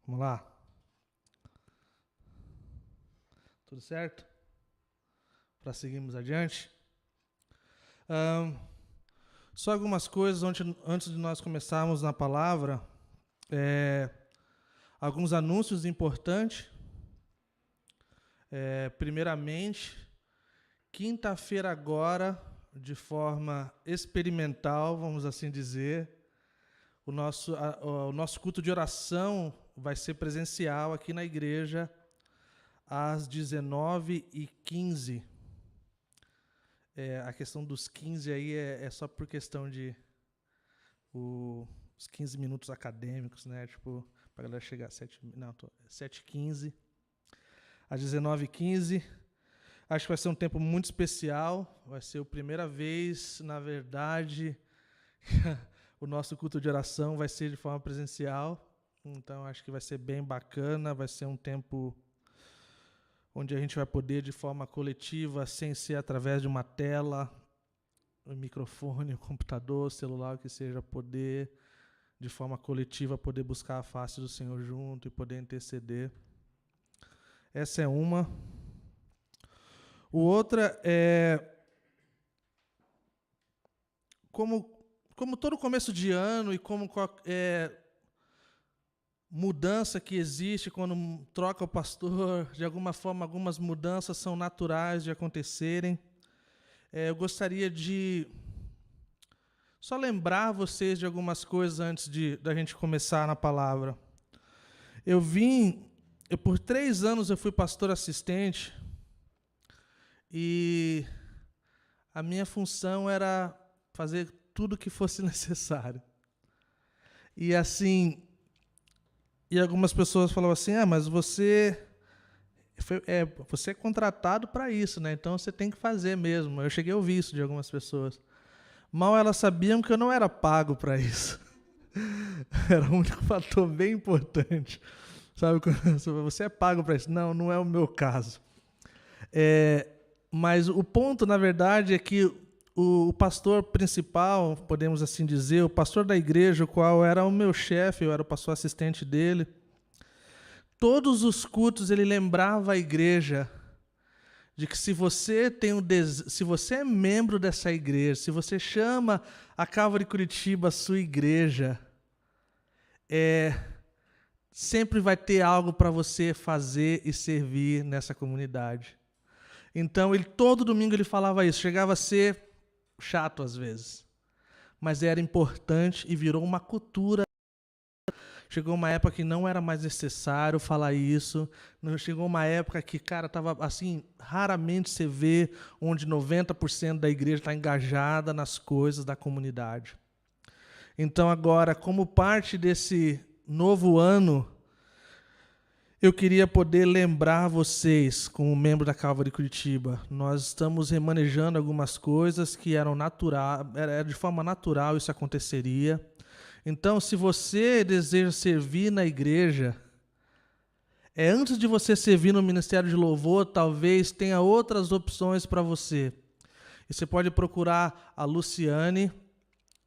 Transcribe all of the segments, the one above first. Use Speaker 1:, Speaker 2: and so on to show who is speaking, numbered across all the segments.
Speaker 1: Vamos lá? Tudo certo? Para seguirmos adiante? Só algumas coisas antes de nós começarmos na palavra. Alguns anúncios importantes. Primeiramente, quinta-feira agora, de forma experimental, vamos assim dizer, o nosso culto de oração vai ser presencial aqui na igreja às 19h15. A questão dos 15 aí é só por questão de os 15 minutos acadêmicos, né? Tipo, para a galera chegar às 7h15. Às 19h15. Acho que vai ser um tempo muito especial. Vai ser a primeira vez, na verdade, o nosso culto de oração vai ser de forma presencial. Então, acho que vai ser bem bacana. Vai ser um tempo onde a gente vai poder, de forma coletiva, sem ser através de uma tela, um microfone, um computador, celular, o que seja, poder, de forma coletiva, poder buscar a face do Senhor junto e poder interceder. Essa é uma. O outra é, como todo começo de ano e como mudança que existe quando troca o pastor, de alguma forma, algumas mudanças são naturais de acontecerem. Eu gostaria de só lembrar vocês de algumas coisas antes da gente começar na palavra. Por 3 anos eu fui pastor assistente e a minha função era fazer tudo o que fosse necessário. E assim, e algumas pessoas falavam assim, mas você é contratado para isso, né? Então você tem que fazer mesmo. Eu cheguei a ouvir isso de algumas pessoas. Mal elas sabiam que eu não era pago para isso. Era um único fator bem importante. Sabe, você é pago para isso. Não, não é o meu caso. Mas o ponto, na verdade, é que o pastor principal, podemos assim dizer, o pastor da igreja, o qual era o meu chefe, eu era o pastor assistente dele, todos os cultos ele lembrava a igreja de que se você é membro dessa igreja, se você chama a Calvary Curitiba a sua igreja, sempre vai ter algo para você fazer e servir nessa comunidade. Então, todo domingo ele falava isso, chegava a ser chato às vezes, mas era importante e virou uma cultura. Chegou uma época que não era mais necessário falar isso, chegou uma época que, cara, estava assim, raramente você vê onde 90% da igreja está engajada nas coisas da comunidade. Então agora, como parte desse novo ano, eu queria poder lembrar vocês, como membro da Calvary Curitiba, nós estamos remanejando algumas coisas que eram de forma natural isso aconteceria. Então, se você deseja servir na igreja, antes de você servir no Ministério de Louvor, talvez tenha outras opções para você. E você pode procurar a Luciane.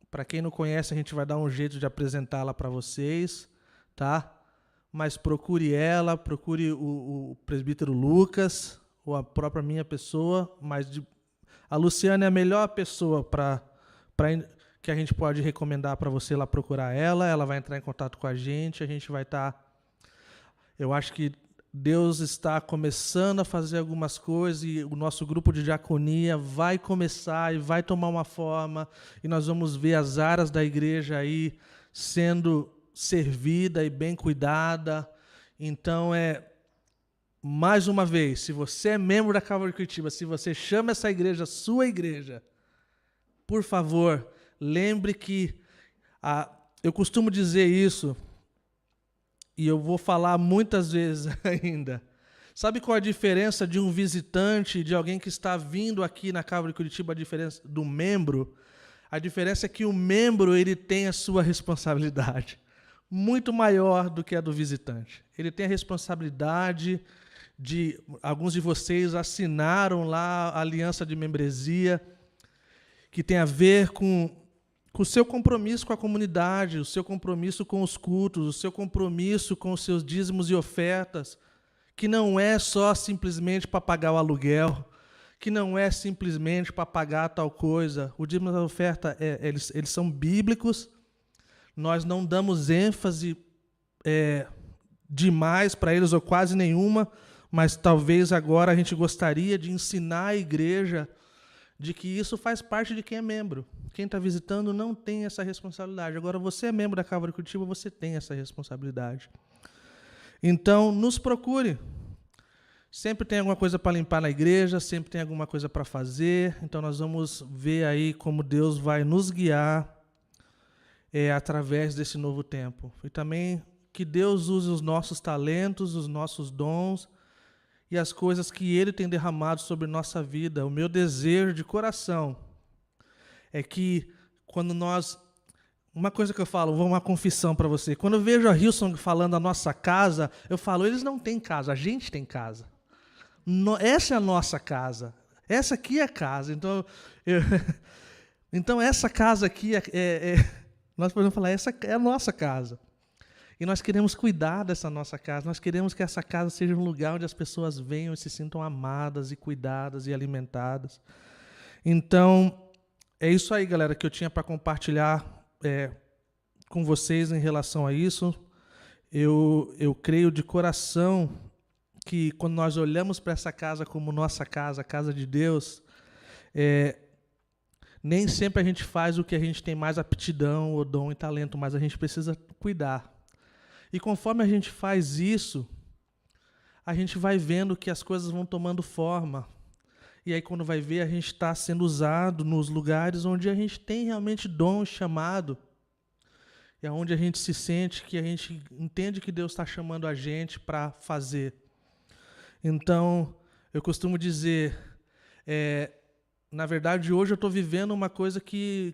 Speaker 1: Para quem não conhece, a gente vai dar um jeito de apresentá-la para vocês, tá? Mas procure ela, procure o presbítero Lucas, ou a própria minha pessoa, a Luciane é a melhor pessoa que a gente pode recomendar para você lá procurar ela vai entrar em contato com a gente vai estar... Eu acho que Deus está começando a fazer algumas coisas e o nosso grupo de diaconia vai começar e vai tomar uma forma e nós vamos ver as áreas da igreja aí sendo servida e bem cuidada. Então, mais uma vez, se você é membro da Calvary Curitiba, se você chama essa igreja sua igreja, por favor, lembre que eu costumo dizer isso, e eu vou falar muitas vezes ainda. Sabe qual é a diferença de um visitante, de alguém que está vindo aqui na Calvary Curitiba, a diferença do membro? A diferença é que o membro ele tem a sua responsabilidade muito maior do que a do visitante. Ele tem a responsabilidade de... Alguns de vocês assinaram lá a aliança de membresia, que tem a ver com com o seu compromisso com a comunidade, o seu compromisso com os cultos, o seu compromisso com os seus dízimos e ofertas, que não é só simplesmente para pagar o aluguel, que não é simplesmente para pagar tal coisa. O dízimo e a oferta, eles são bíblicos, nós não damos ênfase demais para eles, ou quase nenhuma, mas talvez agora a gente gostaria de ensinar a igreja de que isso faz parte de quem é membro. Quem está visitando não tem essa responsabilidade. Agora, você é membro da Calvary Curitiba, você tem essa responsabilidade. Então, nos procure. Sempre tem alguma coisa para limpar na igreja, sempre tem alguma coisa para fazer. Então, nós vamos ver aí como Deus vai nos guiar através desse novo tempo. E também que Deus use os nossos talentos, os nossos dons e as coisas que Ele tem derramado sobre nossa vida. O meu desejo de coração é que quando nós... Uma coisa que eu falo, vou uma confissão para você. Quando eu vejo a Hillsong falando a nossa casa, eu falo, eles não têm casa, a gente tem casa. Essa é a nossa casa. Essa aqui é a casa. Então essa casa aqui, nós podemos falar, essa é a nossa casa. E nós queremos cuidar dessa nossa casa. Nós queremos que essa casa seja um lugar onde as pessoas venham e se sintam amadas e cuidadas e alimentadas. Então, é isso aí, galera, que eu tinha para compartilhar com vocês em relação a isso. Eu creio de coração que quando nós olhamos para essa casa como nossa casa, a casa de Deus, nem sempre a gente faz o que a gente tem mais aptidão, ou dom e talento, mas a gente precisa cuidar. E conforme a gente faz isso, a gente vai vendo que as coisas vão tomando forma. E aí, quando vai ver, a gente está sendo usado nos lugares onde a gente tem realmente dom, chamado. E onde a gente se sente, que a gente entende que Deus está chamando a gente para fazer. Então, eu costumo dizer, na verdade, hoje eu estou vivendo uma coisa que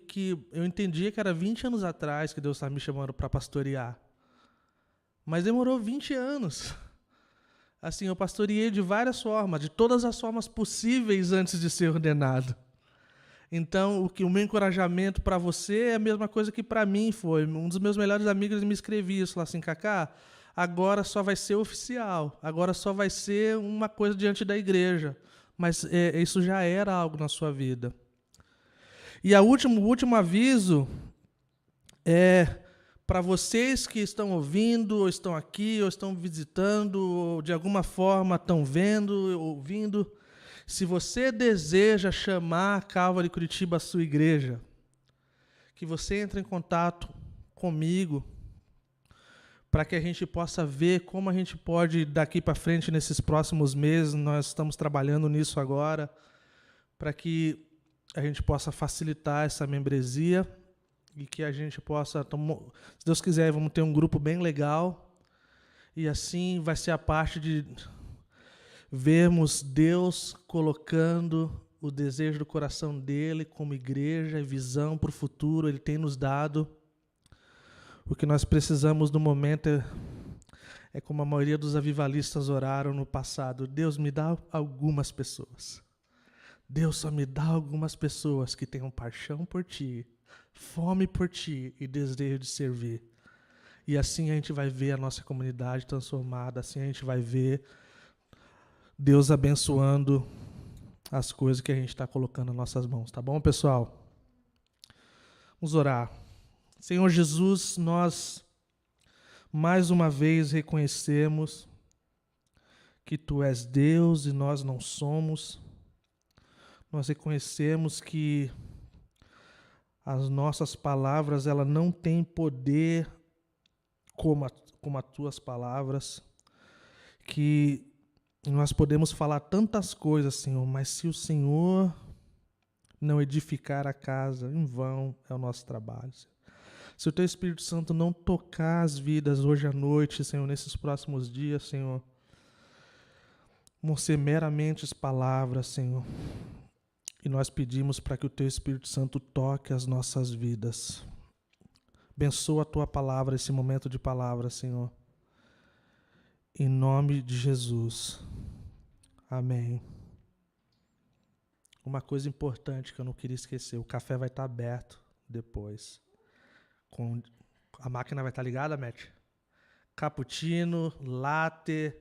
Speaker 1: eu entendia que era 20 anos atrás que Deus estava me chamando para pastorear. Mas demorou 20 anos. Assim, eu pastoreei de várias formas, de todas as formas possíveis antes de ser ordenado. Então, o meu encorajamento para você é a mesma coisa que para mim foi. Um dos meus melhores amigos me escrevia isso, falou assim, Cacá, agora só vai ser oficial, agora só vai ser uma coisa diante da igreja. Mas isso já era algo na sua vida. E o último aviso é... Para vocês que estão ouvindo, ou estão aqui, ou estão visitando, ou de alguma forma estão vendo, ouvindo, se você deseja chamar a Calvary Curitiba a sua igreja, que você entre em contato comigo, para que a gente possa ver como a gente pode, daqui para frente, nesses próximos meses, nós estamos trabalhando nisso agora, para que a gente possa facilitar essa membresia, e que a gente possa, se Deus quiser, vamos ter um grupo bem legal, e assim vai ser a parte de vermos Deus colocando o desejo do coração dele como igreja e visão para o futuro. Ele tem nos dado. O que nós precisamos no momento é como a maioria dos avivalistas oraram no passado, Deus me dá algumas pessoas. Deus só me dá algumas pessoas que tenham paixão por ti, fome por ti e desejo de servir. E assim a gente vai ver a nossa comunidade transformada, assim a gente vai ver Deus abençoando as coisas que a gente está colocando nas nossas mãos. Tá bom, pessoal? Vamos orar. Senhor Jesus, nós mais uma vez reconhecemos que Tu és Deus e nós não somos. Nós reconhecemos que as nossas palavras ela não têm poder como as Tuas palavras, que nós podemos falar tantas coisas, Senhor, mas se o Senhor não edificar a casa, em vão é o nosso trabalho, Senhor. Se o Teu Espírito Santo não tocar as vidas hoje à noite, Senhor, nesses próximos dias, Senhor, vão ser meramente as palavras, Senhor. E nós pedimos para que o Teu Espírito Santo toque as nossas vidas. Abençoa a Tua palavra, esse momento de palavra, Senhor. Em nome de Jesus. Amém. Uma coisa importante que eu não queria esquecer, o café vai estar aberto depois. A máquina vai estar ligada, Matt? Cappuccino, latte,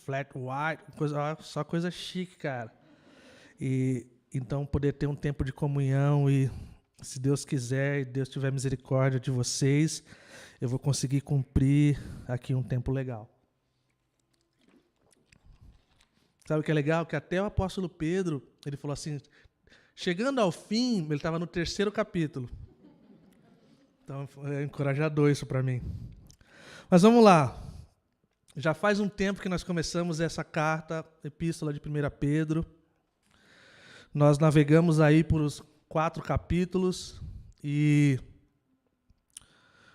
Speaker 1: flat white, só coisa chique, cara. E então poder ter um tempo de comunhão e, se Deus quiser e Deus tiver misericórdia de vocês, eu vou conseguir cumprir aqui um tempo legal. Sabe o que é legal? Que até o apóstolo Pedro, ele falou assim, chegando ao fim, ele estava no 3º capítulo. Então é encorajador isso para mim. Mas vamos lá. Já faz um tempo que nós começamos essa carta, epístola de 1 Pedro. Nós navegamos aí por os 4 capítulos e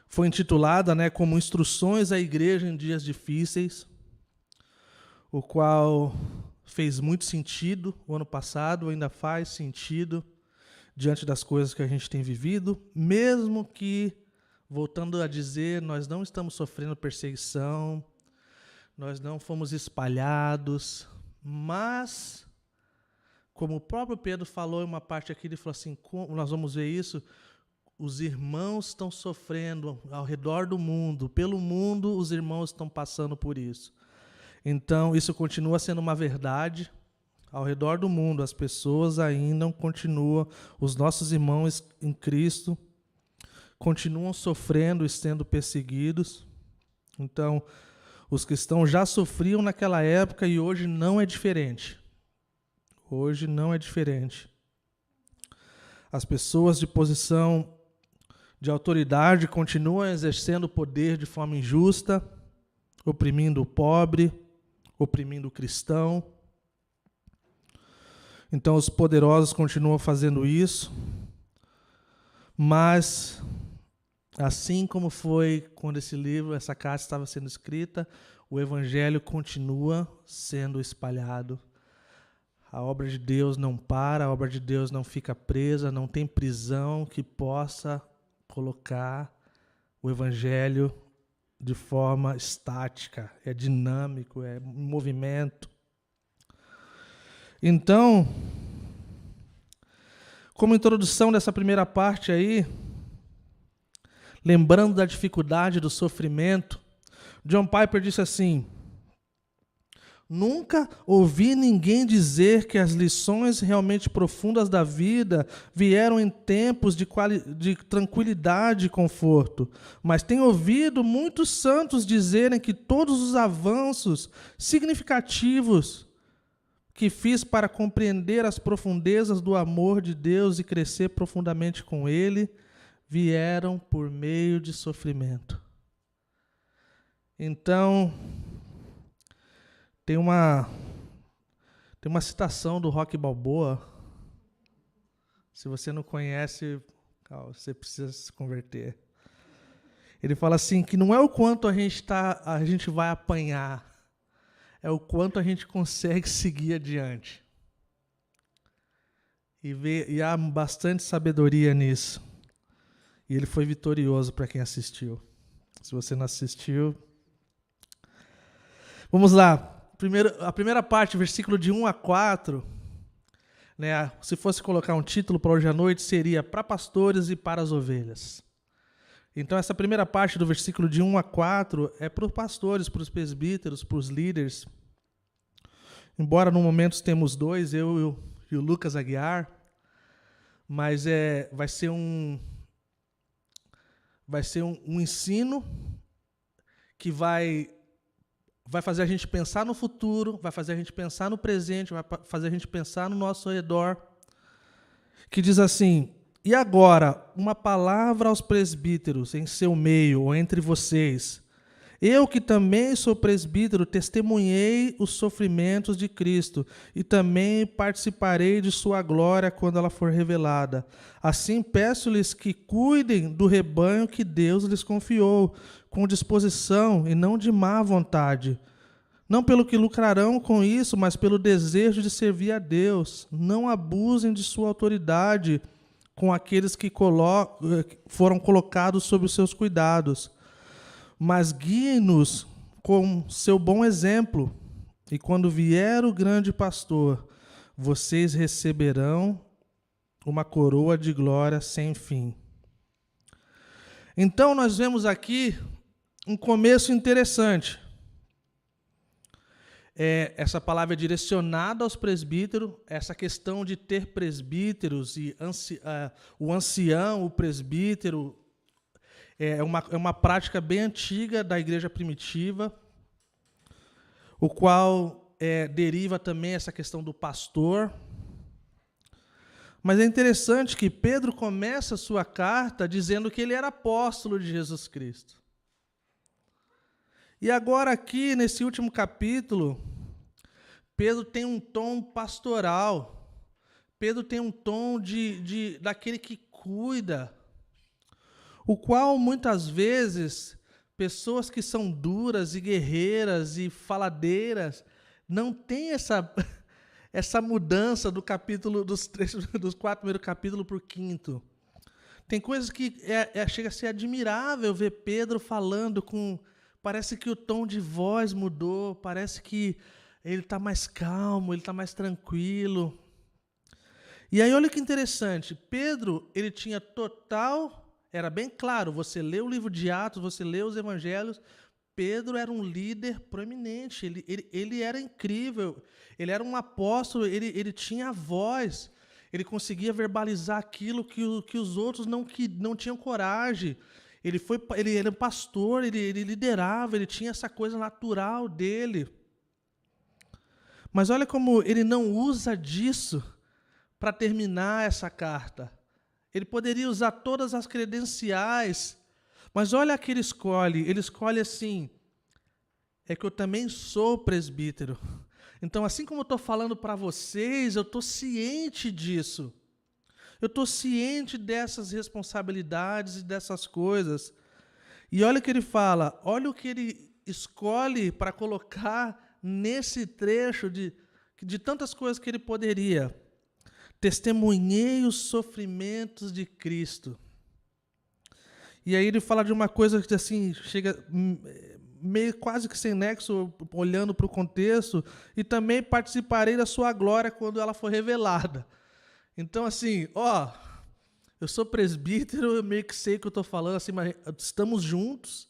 Speaker 1: foi intitulada, como Instruções à Igreja em Dias Difíceis, o qual fez muito sentido o ano passado, ainda faz sentido diante das coisas que a gente tem vivido, mesmo que, voltando a dizer, nós não estamos sofrendo perseguição, nós não fomos espalhados, mas, como o próprio Pedro falou em uma parte aqui, ele falou assim, nós vamos ver isso, os irmãos estão sofrendo ao redor do mundo, pelo mundo os irmãos estão passando por isso. Então, isso continua sendo uma verdade. Ao redor do mundo, as pessoas ainda continuam, os nossos irmãos em Cristo, continuam sofrendo e sendo perseguidos. Então, os cristãos já sofriam naquela época e hoje não é diferente. Hoje não é diferente. As pessoas de posição de autoridade continuam exercendo o poder de forma injusta, oprimindo o pobre, oprimindo o cristão. Então, os poderosos continuam fazendo isso, mas, assim como foi quando essa carta estava sendo escrita, o Evangelho continua sendo espalhado. A obra de Deus não para, a obra de Deus não fica presa, não tem prisão que possa colocar o Evangelho de forma estática, é dinâmico, é movimento. Então, como introdução dessa primeira parte aí, lembrando da dificuldade do sofrimento, John Piper disse assim: nunca ouvi ninguém dizer que as lições realmente profundas da vida vieram em tempos de tranquilidade e conforto, mas tenho ouvido muitos santos dizerem que todos os avanços significativos que fiz para compreender as profundezas do amor de Deus e crescer profundamente com Ele, vieram por meio de sofrimento. Então, tem uma citação do Rocky Balboa. Se você não conhece, você precisa se converter. Ele fala assim, que não é o quanto a gente vai apanhar, é o quanto a gente consegue seguir adiante. E há bastante sabedoria nisso. E ele foi vitorioso para quem assistiu. Se você não assistiu... Vamos lá. A primeira parte, versículo de 1 a 4, se fosse colocar um título para hoje à noite, seria para pastores e para as ovelhas. Então, essa primeira parte do versículo de 1 a 4 é para os pastores, para os presbíteros, para os líderes. Embora no momento temos 2, eu e o Lucas Aguiar, mas vai ser um ensino que vai fazer a gente pensar no futuro, vai fazer a gente pensar no presente, vai fazer a gente pensar no nosso redor, que diz assim: e agora, uma palavra aos presbíteros em seu meio, ou entre vocês. Eu que também sou presbítero, testemunhei os sofrimentos de Cristo, e também participarei de sua glória quando ela for revelada. Assim peço-lhes que cuidem do rebanho que Deus lhes confiou, com disposição e não de má vontade. Não pelo que lucrarão com isso, mas pelo desejo de servir a Deus. Não abusem de sua autoridade com aqueles que foram colocados sob os seus cuidados. Mas guiem-nos com seu bom exemplo, e quando vier o grande pastor, vocês receberão uma coroa de glória sem fim. Então, nós vemos aqui um começo interessante. Essa palavra é direcionada aos presbíteros, essa questão de ter presbíteros, e o ancião, o presbítero, é uma prática bem antiga da igreja primitiva, o qual deriva também essa questão do pastor. Mas é interessante que Pedro começa a sua carta dizendo que ele era apóstolo de Jesus Cristo. E agora aqui, nesse último capítulo, Pedro tem um tom pastoral. Pedro tem um tom daquele que cuida, o qual muitas vezes pessoas que são duras e guerreiras e faladeiras não têm essa mudança dos 4 primeiros capítulos para o 5º. Tem coisas que chega a ser admirável ver Pedro falando com... Parece que o tom de voz mudou, parece que ele está mais calmo, ele está mais tranquilo. E aí olha que interessante, Pedro, ele tinha total... Era bem claro, você lê o livro de Atos, você lê os evangelhos, Pedro era um líder proeminente, ele era incrível, ele era um apóstolo, ele tinha voz, ele conseguia verbalizar aquilo que os outros não tinham coragem. Ele era um pastor, ele liderava, ele tinha essa coisa natural dele. Mas olha como ele não usa disso para terminar essa carta. Ele poderia usar todas as credenciais, mas olha que ele escolhe assim, é que eu também sou presbítero. Então, assim como eu estou falando para vocês, eu estou ciente disso. Eu estou ciente dessas responsabilidades e dessas coisas. E olha o que ele fala, olha o que ele escolhe para colocar nesse trecho de tantas coisas que ele poderia. Testemunhei os sofrimentos de Cristo. E aí ele fala de uma coisa que assim, chega meio quase que sem nexo, olhando para o contexto, e também participarei da sua glória quando ela for revelada. Então, assim, eu sou presbítero, eu meio que sei o que eu estou falando, assim, mas estamos juntos.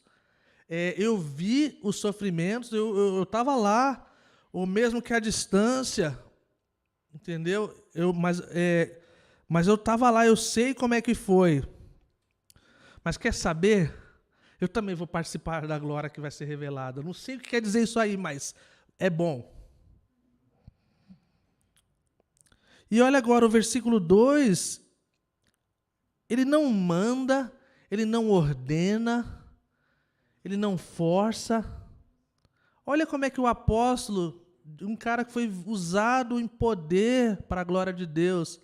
Speaker 1: Eu vi os sofrimentos, eu estava lá, ou mesmo que à distância, entendeu? Mas eu estava lá, eu sei como é que foi. Mas quer saber? Eu também vou participar da glória que vai ser revelada. Não sei o que quer dizer isso aí, mas é bom. E olha agora o versículo 2. Ele não manda, ele não ordena, ele não força. Olha como é que o apóstolo, um cara que foi usado em poder para a glória de Deus,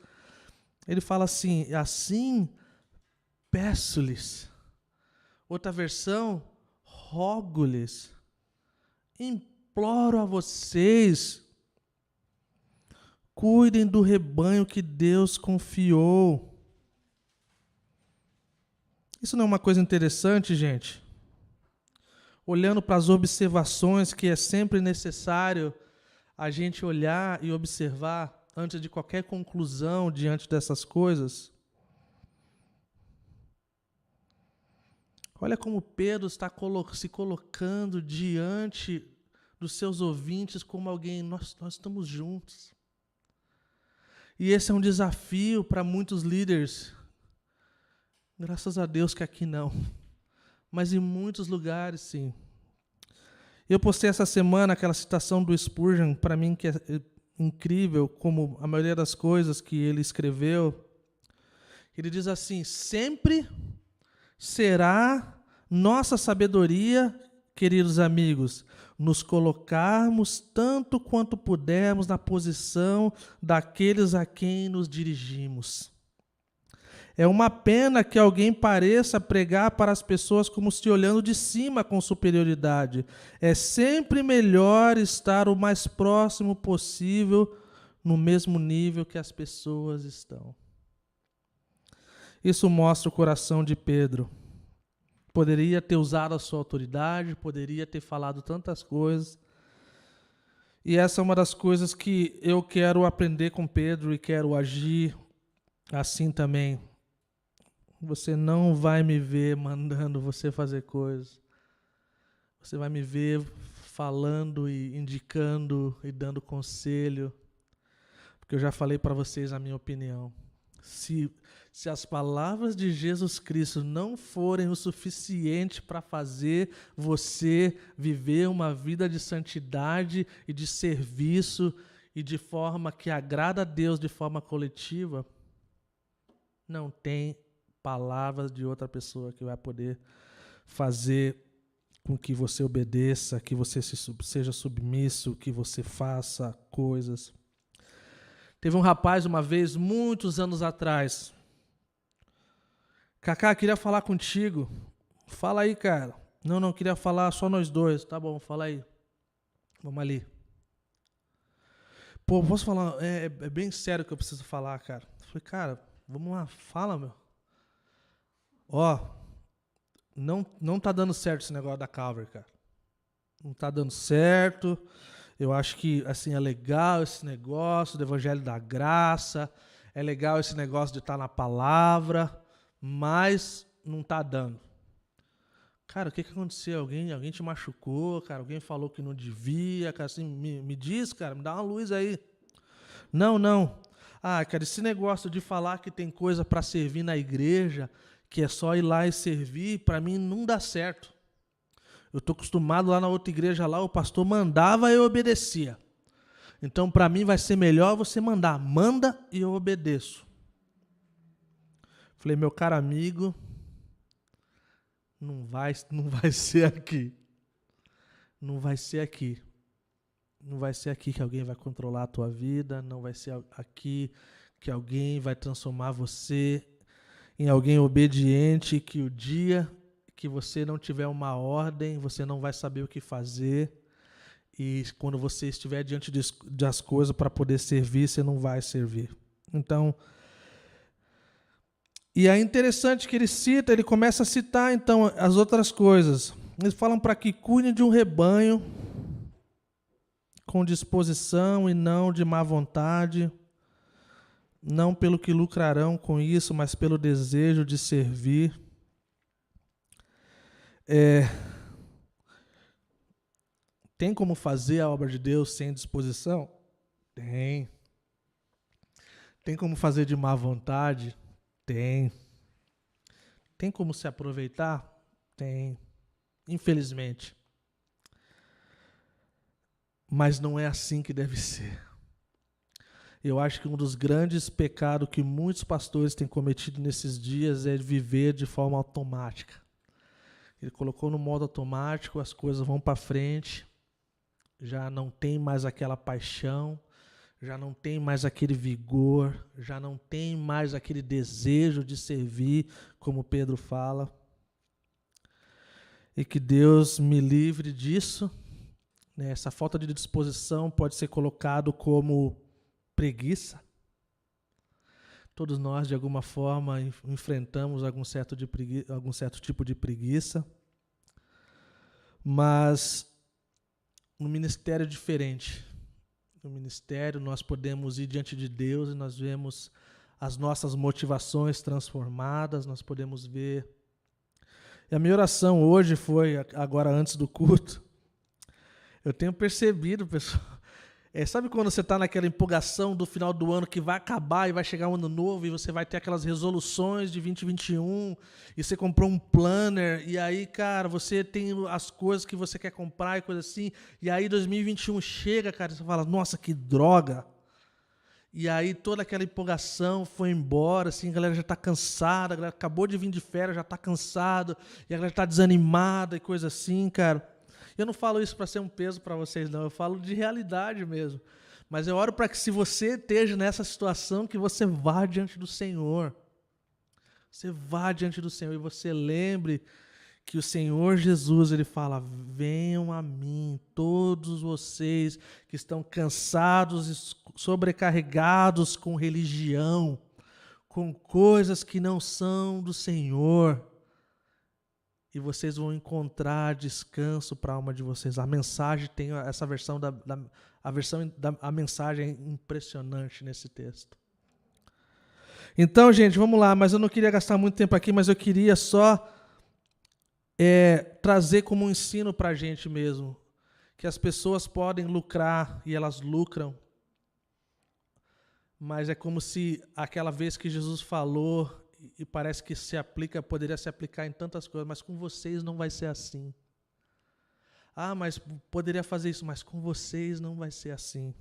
Speaker 1: ele fala assim peço-lhes. Outra versão, rogo-lhes, imploro a vocês, cuidem do rebanho que Deus confiou. Isso não é uma coisa interessante, gente? Olhando para as observações que é sempre necessário a gente olhar e observar antes de qualquer conclusão diante dessas coisas. Olha como Pedro está se colocando diante dos seus ouvintes como alguém, nós estamos juntos. E esse é um desafio para muitos líderes. Graças a Deus que aqui não. Mas em muitos lugares, sim. Eu postei essa semana aquela citação do Spurgeon, para mim que é incrível, como a maioria das coisas que ele escreveu. Ele diz assim, sempre será nossa sabedoria, queridos amigos, nos colocarmos tanto quanto pudermos na posição daqueles a quem nos dirigimos. É uma pena que alguém pareça pregar para as pessoas como se olhando de cima com superioridade. É sempre melhor estar o mais próximo possível, no mesmo nível que as pessoas estão. Isso mostra o coração de Pedro. Poderia ter usado a sua autoridade, poderia ter falado tantas coisas. E essa é uma das coisas que eu quero aprender com Pedro e quero agir assim também, você não vai me ver mandando você fazer coisas. Você vai me ver falando e indicando e dando conselho, porque eu já falei para vocês a minha opinião. Se as palavras de Jesus Cristo não forem o suficiente para fazer você viver uma vida de santidade e de serviço e de forma que agrada a Deus de forma coletiva, não tem palavras de outra pessoa que vai poder fazer com que você obedeça, que você seja submisso, que você faça coisas. Teve um rapaz uma vez, muitos anos atrás. Cacá, queria falar contigo. Fala aí, cara. Não, queria falar só nós dois. Tá bom, fala aí. Vamos ali. Pô, posso falar? É bem sério que eu preciso falar, cara. Falei, cara, vamos lá, fala, meu. Ó, não tá dando certo esse negócio da Calvary, cara. Não tá dando certo. Eu acho que, assim, é legal esse negócio do Evangelho da Graça. É legal esse negócio de estar na palavra. Mas não tá dando. Cara, o que aconteceu? Alguém te machucou, cara? Alguém falou que não devia, cara? Assim, me diz, cara, me dá uma luz aí. Não. Ah, cara, esse negócio de falar que tem coisa para servir na igreja, que é só ir lá e servir, para mim não dá certo. Eu tô acostumado lá na outra igreja lá, o pastor mandava e eu obedecia. Então, para mim vai ser melhor você mandar. Manda e eu obedeço. Falei, meu caro amigo, não vai ser aqui. Não vai ser aqui. Não vai ser aqui que alguém vai controlar a tua vida. Não vai ser aqui que alguém vai transformar você em alguém obediente, que o dia que você não tiver uma ordem, você não vai saber o que fazer. E quando você estiver diante das coisas para poder servir, você não vai servir. Então, e é interessante que ele começa a citar então as outras coisas. Eles falam para que cuide de um rebanho com disposição e não de má vontade, não pelo que lucrarão com isso, mas pelo desejo de servir. Tem como fazer a obra de Deus sem disposição? Tem. Tem como fazer de má vontade? Tem. Tem como se aproveitar? Tem. Infelizmente. Mas não é assim que deve ser. Eu acho que um dos grandes pecados que muitos pastores têm cometido nesses dias é viver de forma automática. Ele colocou no modo automático, as coisas vão para frente, já não tem mais aquela paixão, já não tem mais aquele vigor, já não tem mais aquele desejo de servir, como Pedro fala. E que Deus me livre disso. Essa falta de disposição pode ser colocado como preguiça. Todos nós, de alguma forma, enfrentamos algum certo tipo de preguiça. Mas no ministério é diferente. No ministério nós podemos ir diante de Deus e nós vemos as nossas motivações transformadas, nós podemos ver. E a minha oração hoje foi, agora antes do culto, eu tenho percebido, pessoal, sabe quando você está naquela empolgação do final do ano que vai acabar e vai chegar um ano novo e você vai ter aquelas resoluções de 2021 e você comprou um planner e aí, cara, você tem as coisas que você quer comprar e coisa assim, e aí 2021 chega, cara, e você fala, nossa, que droga. E aí toda aquela empolgação foi embora, assim, a galera já está cansada, a galera acabou de vir de férias, já está cansado, e a galera está desanimada e coisa assim, cara. Eu não falo isso para ser um peso para vocês, não. Eu falo de realidade mesmo. Mas eu oro para que se você esteja nessa situação, que você vá diante do Senhor. Você vá diante do Senhor e você lembre que o Senhor Jesus, Ele fala, venham a mim, todos vocês que estão cansados e sobrecarregados com religião, com coisas que não são do Senhor. E vocês vão encontrar descanso para a alma de vocês. A mensagem tem essa versão a mensagem é impressionante nesse texto. Então, gente, vamos lá, mas eu não queria gastar muito tempo aqui, mas eu queria só trazer como um ensino para a gente mesmo, que as pessoas podem lucrar e elas lucram, mas é como se aquela vez que Jesus falou, e parece que poderia se aplicar em tantas coisas, mas com vocês não vai ser assim. Ah, mas poderia fazer isso, mas com vocês não vai ser assim.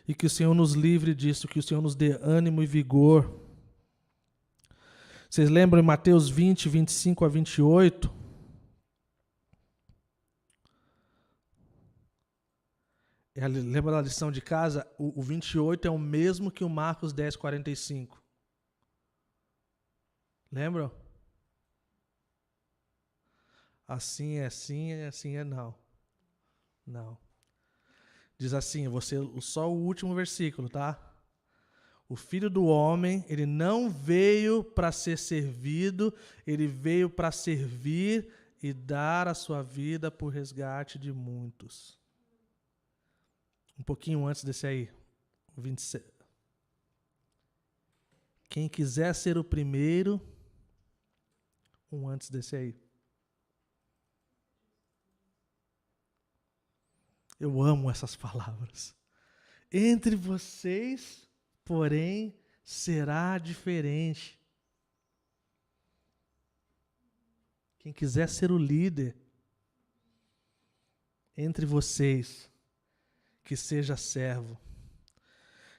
Speaker 1: E que o Senhor nos livre disso, que o Senhor nos dê ânimo e vigor. Vocês lembram em Mateus 20, 25 a 28? Lembra da lição de casa? O 28 é o mesmo que o Marcos 10, 45. Lembram? Assim é não. Não. Diz assim, só o último versículo, tá? O Filho do Homem, ele não veio para ser servido, ele veio para servir e dar a sua vida por resgate de muitos. Um pouquinho antes desse aí, 27. Quem quiser ser o primeiro, antes desse aí. Eu amo essas palavras. Entre vocês, porém, será diferente. Quem quiser ser o líder entre vocês, que seja servo.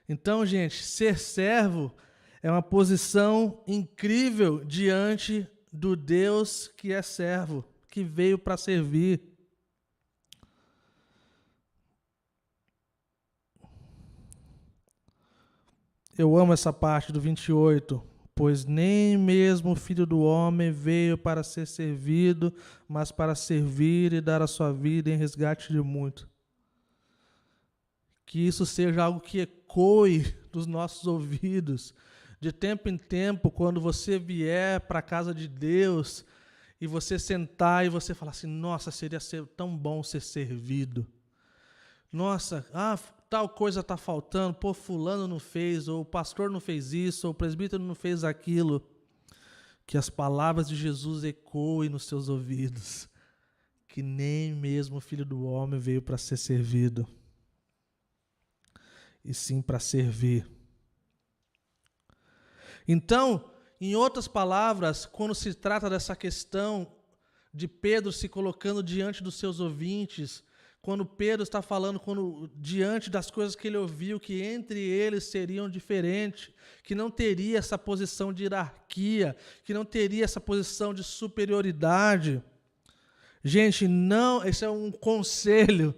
Speaker 1: Então, gente, ser servo é uma posição incrível diante do Deus que é servo, que veio para servir. Eu amo essa parte do 28. Pois nem mesmo o Filho do Homem veio para ser servido, mas para servir e dar a sua vida em resgate de muitos. Que isso seja algo que ecoe dos nossos ouvidos. De tempo em tempo, quando você vier para a casa de Deus e você sentar e você falar assim, nossa, seria tão bom ser servido. Nossa, tal coisa está faltando, pô, fulano não fez, ou o pastor não fez isso, ou o presbítero não fez aquilo. Que as palavras de Jesus ecoem nos seus ouvidos. Que nem mesmo o Filho do Homem veio para ser servido, e sim para servir. Então, em outras palavras, quando se trata dessa questão de Pedro se colocando diante dos seus ouvintes, quando Pedro está falando diante das coisas que ele ouviu, que entre eles seriam diferentes, que não teria essa posição de hierarquia, que não teria essa posição de superioridade. Gente, não, esse é um conselho.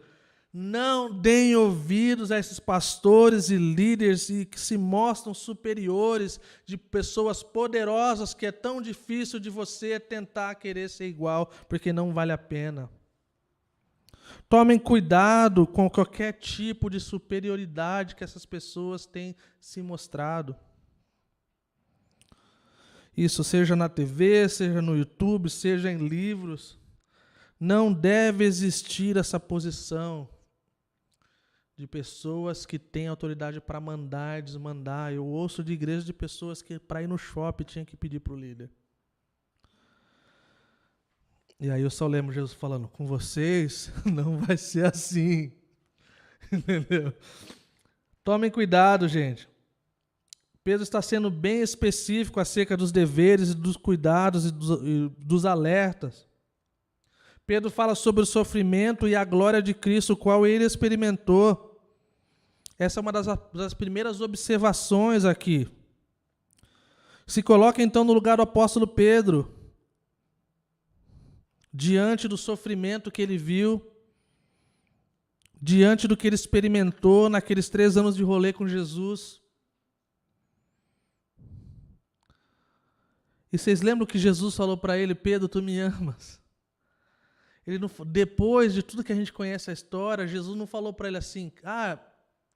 Speaker 1: Não deem ouvidos a esses pastores e líderes que se mostram superiores, de pessoas poderosas, que é tão difícil de você tentar querer ser igual, porque não vale a pena. Tomem cuidado com qualquer tipo de superioridade que essas pessoas têm se mostrado. Isso seja na TV, seja no YouTube, seja em livros. Não deve existir essa posição de pessoas que têm autoridade para mandar e desmandar. Eu ouço de igrejas de pessoas que para ir no shopping tinha que pedir para o líder. E aí eu só lembro Jesus falando, com vocês não vai ser assim. Entendeu? Tomem cuidado, gente. Pedro está sendo bem específico acerca dos deveres, dos cuidados e dos alertas. Pedro fala sobre o sofrimento e a glória de Cristo, o qual ele experimentou. Essa é uma das primeiras observações aqui. Se coloca então no lugar do apóstolo Pedro, diante do sofrimento que ele viu, diante do que ele experimentou naqueles 3 anos de rolê com Jesus. E vocês lembram que Jesus falou para ele, Pedro, tu me amas? Depois de tudo que a gente conhece a história, Jesus não falou para ele assim,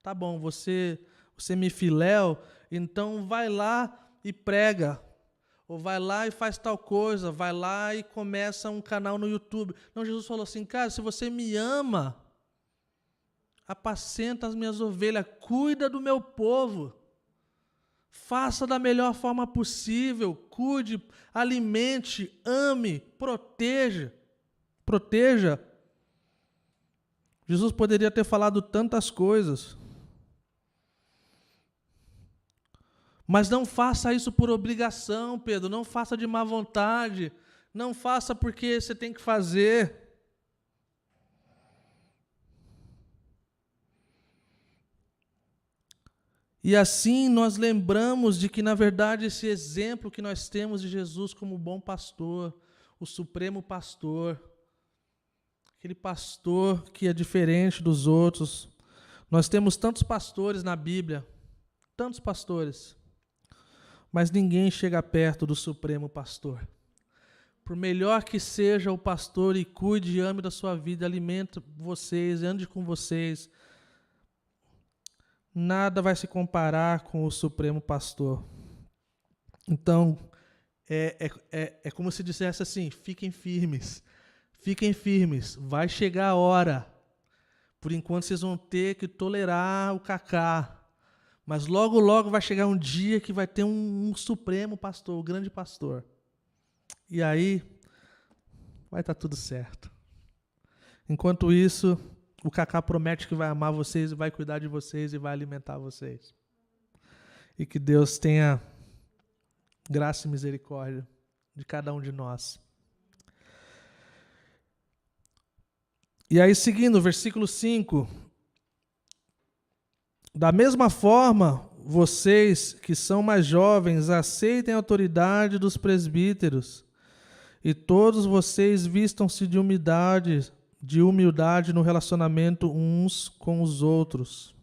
Speaker 1: tá bom, você me filéu, então vai lá e prega. Ou vai lá e faz tal coisa, vai lá e começa um canal no YouTube. Não, Jesus falou assim, cara, se você me ama, apacenta as minhas ovelhas, cuida do meu povo, Faça da melhor forma possível, cuide, alimente, ame, proteja. Proteja. Jesus poderia ter falado tantas coisas. Mas não faça isso por obrigação, Pedro. Não faça de má vontade. Não faça porque você tem que fazer. E assim nós lembramos de que, na verdade, esse exemplo que nós temos de Jesus como bom pastor, o supremo pastor, aquele pastor que é diferente dos outros. Nós temos tantos pastores na Bíblia, tantos pastores, mas ninguém chega perto do supremo pastor. Por melhor que seja o pastor e cuide e ame da sua vida, alimente vocês, ande com vocês, nada vai se comparar com o supremo pastor. Então, é como se dissesse assim, fiquem firmes, vai chegar a hora. Por enquanto vocês vão ter que tolerar o cacá, mas logo, logo vai chegar um dia que vai ter um supremo pastor, o grande pastor. E aí, vai estar tudo certo. Enquanto isso, o Cacá promete que vai amar vocês e vai cuidar de vocês e vai alimentar vocês. E que Deus tenha graça e misericórdia de cada um de nós. E aí, seguindo, versículo 5. Da mesma forma, vocês que são mais jovens, aceitem a autoridade dos presbíteros. E todos vocês vistam-se de humildade no relacionamento uns com os outros.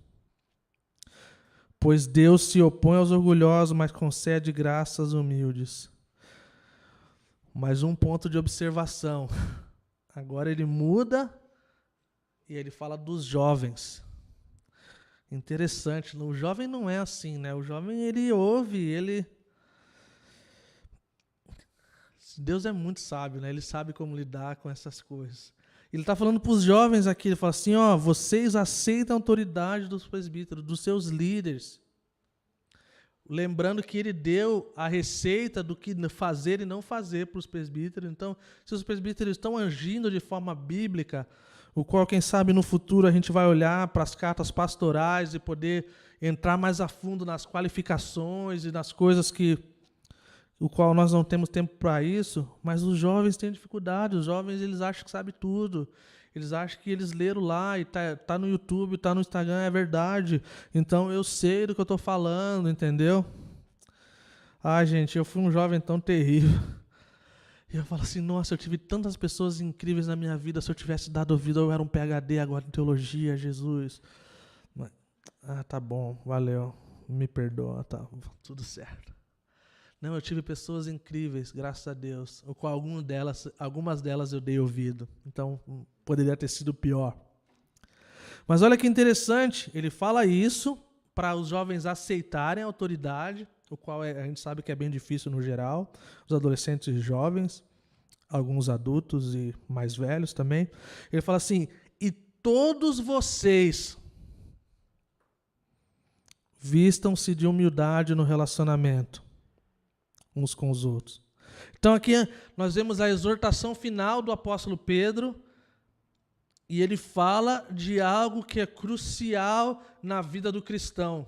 Speaker 1: Pois Deus se opõe aos orgulhosos, mas concede graça aos humildes. Mais um ponto de observação. Agora ele muda e ele fala dos jovens. Interessante, o jovem não é assim, né? O jovem, ele ouve, ele... Deus é muito sábio, né? Ele sabe como lidar com essas coisas. Ele está falando para os jovens aqui, ele fala assim, ó, vocês aceitam a autoridade dos presbíteros, dos seus líderes. Lembrando que ele deu a receita do que fazer e não fazer para os presbíteros. Então, se os presbíteros estão agindo de forma bíblica, o qual, quem sabe, no futuro a gente vai olhar para as cartas pastorais e poder entrar mais a fundo nas qualificações e nas coisas o qual nós não temos tempo para isso, mas os jovens têm dificuldade, os jovens eles acham que sabem tudo, eles acham que eles leram lá e tá no YouTube, tá no Instagram, é verdade, então eu sei do que eu estou falando, entendeu? Ah, gente, eu fui um jovem tão terrível, e eu falo assim, nossa, eu tive tantas pessoas incríveis na minha vida, se eu tivesse dado ouvido, eu era um PhD agora em teologia, Jesus. Tá bom, valeu, me perdoa, tá, tudo certo. Não, eu tive pessoas incríveis, graças a Deus, o qual algumas delas eu dei ouvido. Então, poderia ter sido pior. Mas olha que interessante, ele fala isso para os jovens aceitarem a autoridade, o qual a gente sabe que é bem difícil no geral, os adolescentes e jovens, alguns adultos e mais velhos também. Ele fala assim, e todos vocês vistam-se de humildade no relacionamento uns com os outros. Então aqui nós vemos a exortação final do apóstolo Pedro e ele fala de algo que é crucial na vida do cristão.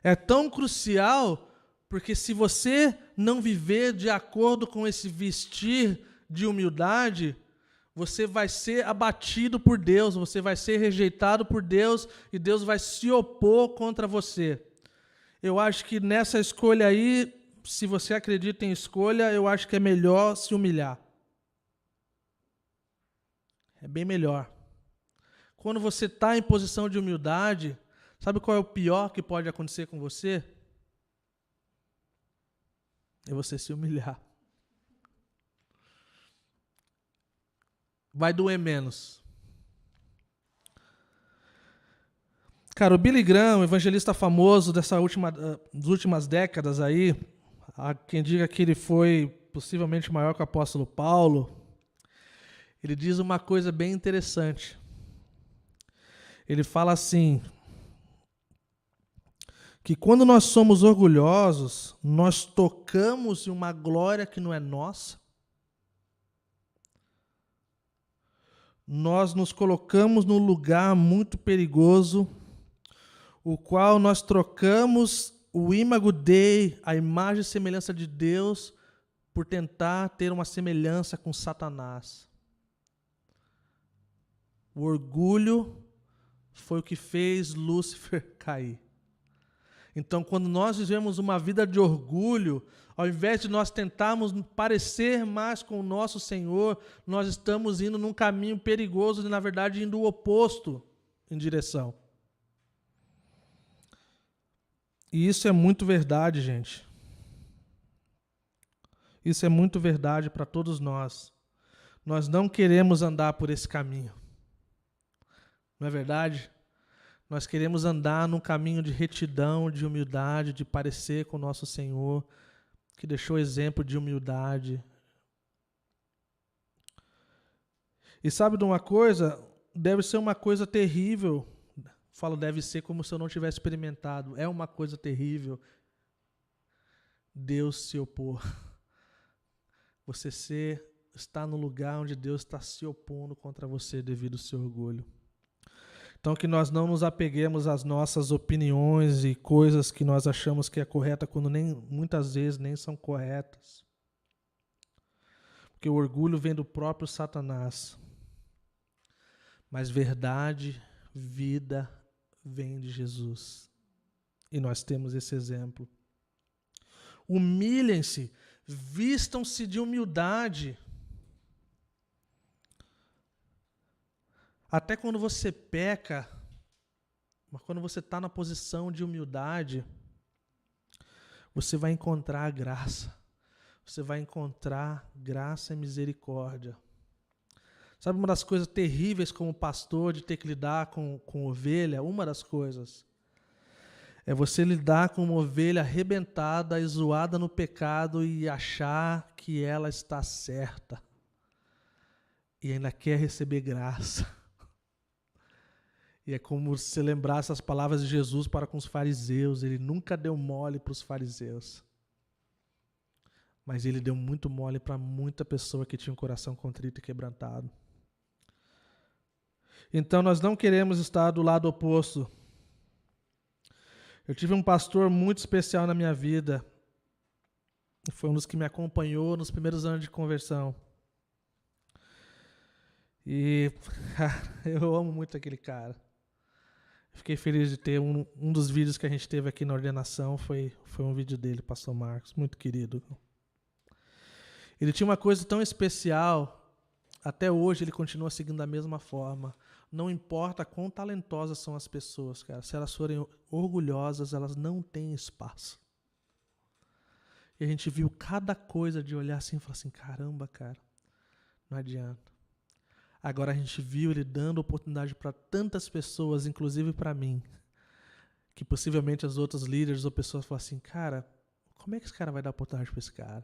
Speaker 1: É tão crucial porque se você não viver de acordo com esse vestir de humildade, você vai ser abatido por Deus, você vai ser rejeitado por Deus e Deus vai se opor contra você. Eu acho que nessa escolha aí, se você acredita em escolha, eu acho que é melhor se humilhar. É bem melhor. Quando você está em posição de humildade, sabe qual é o pior que pode acontecer com você? É você se humilhar. Vai doer menos. Cara, o Billy Graham, evangelista famoso das últimas décadas aí, há quem diga que ele foi possivelmente maior que o apóstolo Paulo, ele diz uma coisa bem interessante. Ele fala assim, que quando nós somos orgulhosos, nós tocamos em uma glória que não é nossa. Nós nos colocamos num lugar muito perigoso, o qual nós trocamos o imago Dei, a imagem e semelhança de Deus, por tentar ter uma semelhança com Satanás. O orgulho foi o que fez Lúcifer cair. Então, quando nós vivemos uma vida de orgulho, ao invés de nós tentarmos parecer mais com o nosso Senhor, nós estamos indo num caminho perigoso e, na verdade, indo o oposto em direção. E isso é muito verdade, gente. Isso é muito verdade para todos nós. Nós não queremos andar por esse caminho. Não é verdade? Nós queremos andar num caminho de retidão, de humildade, de parecer com o nosso Senhor, que deixou exemplo de humildade. E sabe de uma coisa? Deve ser uma coisa terrível. Falo deve ser como se eu não tivesse experimentado. É uma coisa terrível Deus se opor. Você está no lugar onde Deus está se opondo contra você devido ao seu orgulho. Então, que nós não nos apeguemos às nossas opiniões e coisas que nós achamos que é correta, quando muitas vezes nem são corretas. Porque o orgulho vem do próprio Satanás. Mas verdade, vida, vem de Jesus. E nós temos esse exemplo. Humilhem-se, vistam-se de humildade. Até quando você peca, mas quando você está na posição de humildade, você vai encontrar graça. Você vai encontrar graça e misericórdia. Sabe uma das coisas terríveis como pastor de ter que lidar com ovelha? Uma das coisas é você lidar com uma ovelha arrebentada e zoada no pecado e achar que ela está certa. E ainda quer receber graça. E é como se lembrasse as palavras de Jesus para com os fariseus. Ele nunca deu mole para os fariseus. Mas ele deu muito mole para muita pessoa que tinha um coração contrito e quebrantado. Então nós não queremos estar do lado oposto. Eu tive um pastor muito especial na minha vida. Foi um dos que me acompanhou nos primeiros anos de conversão. E eu amo muito aquele cara. Fiquei feliz de ter um dos vídeos que a gente teve aqui na ordenação, foi um vídeo dele, pastor Marcos, muito querido. Ele tinha uma coisa tão especial, até hoje ele continua seguindo da mesma forma. Não importa quão talentosas são as pessoas, cara, se elas forem orgulhosas, elas não têm espaço. E a gente viu cada coisa de olhar assim e falar assim, caramba, cara, não adianta. Agora a gente viu ele dando oportunidade para tantas pessoas, inclusive para mim, que possivelmente as outras líderes ou pessoas falam assim, cara, como é que esse cara vai dar oportunidade para esse cara?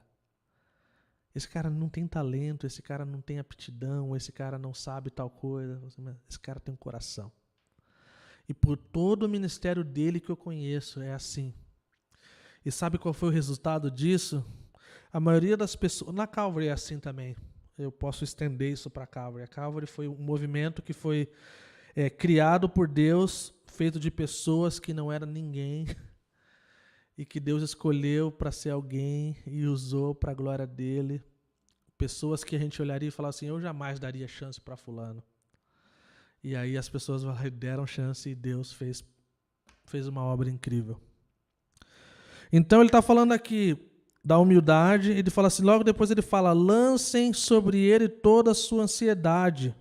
Speaker 1: Esse cara não tem talento, esse cara não tem aptidão, esse cara não sabe tal coisa, esse cara tem um coração. E por todo o ministério dele que eu conheço é assim. E sabe qual foi o resultado disso? A maioria das pessoas, na Calvary é assim também. Eu posso estender isso para a Calvary. A Calvary foi um movimento que foi criado por Deus, feito de pessoas que não eram ninguém, e que Deus escolheu para ser alguém e usou para a glória dele. Pessoas que a gente olharia e falaria assim, eu jamais daria chance para fulano. E aí as pessoas deram chance e Deus fez uma obra incrível. Então ele está falando aqui da humildade, ele fala assim, logo depois ele fala, lancem sobre ele toda a sua ansiedade.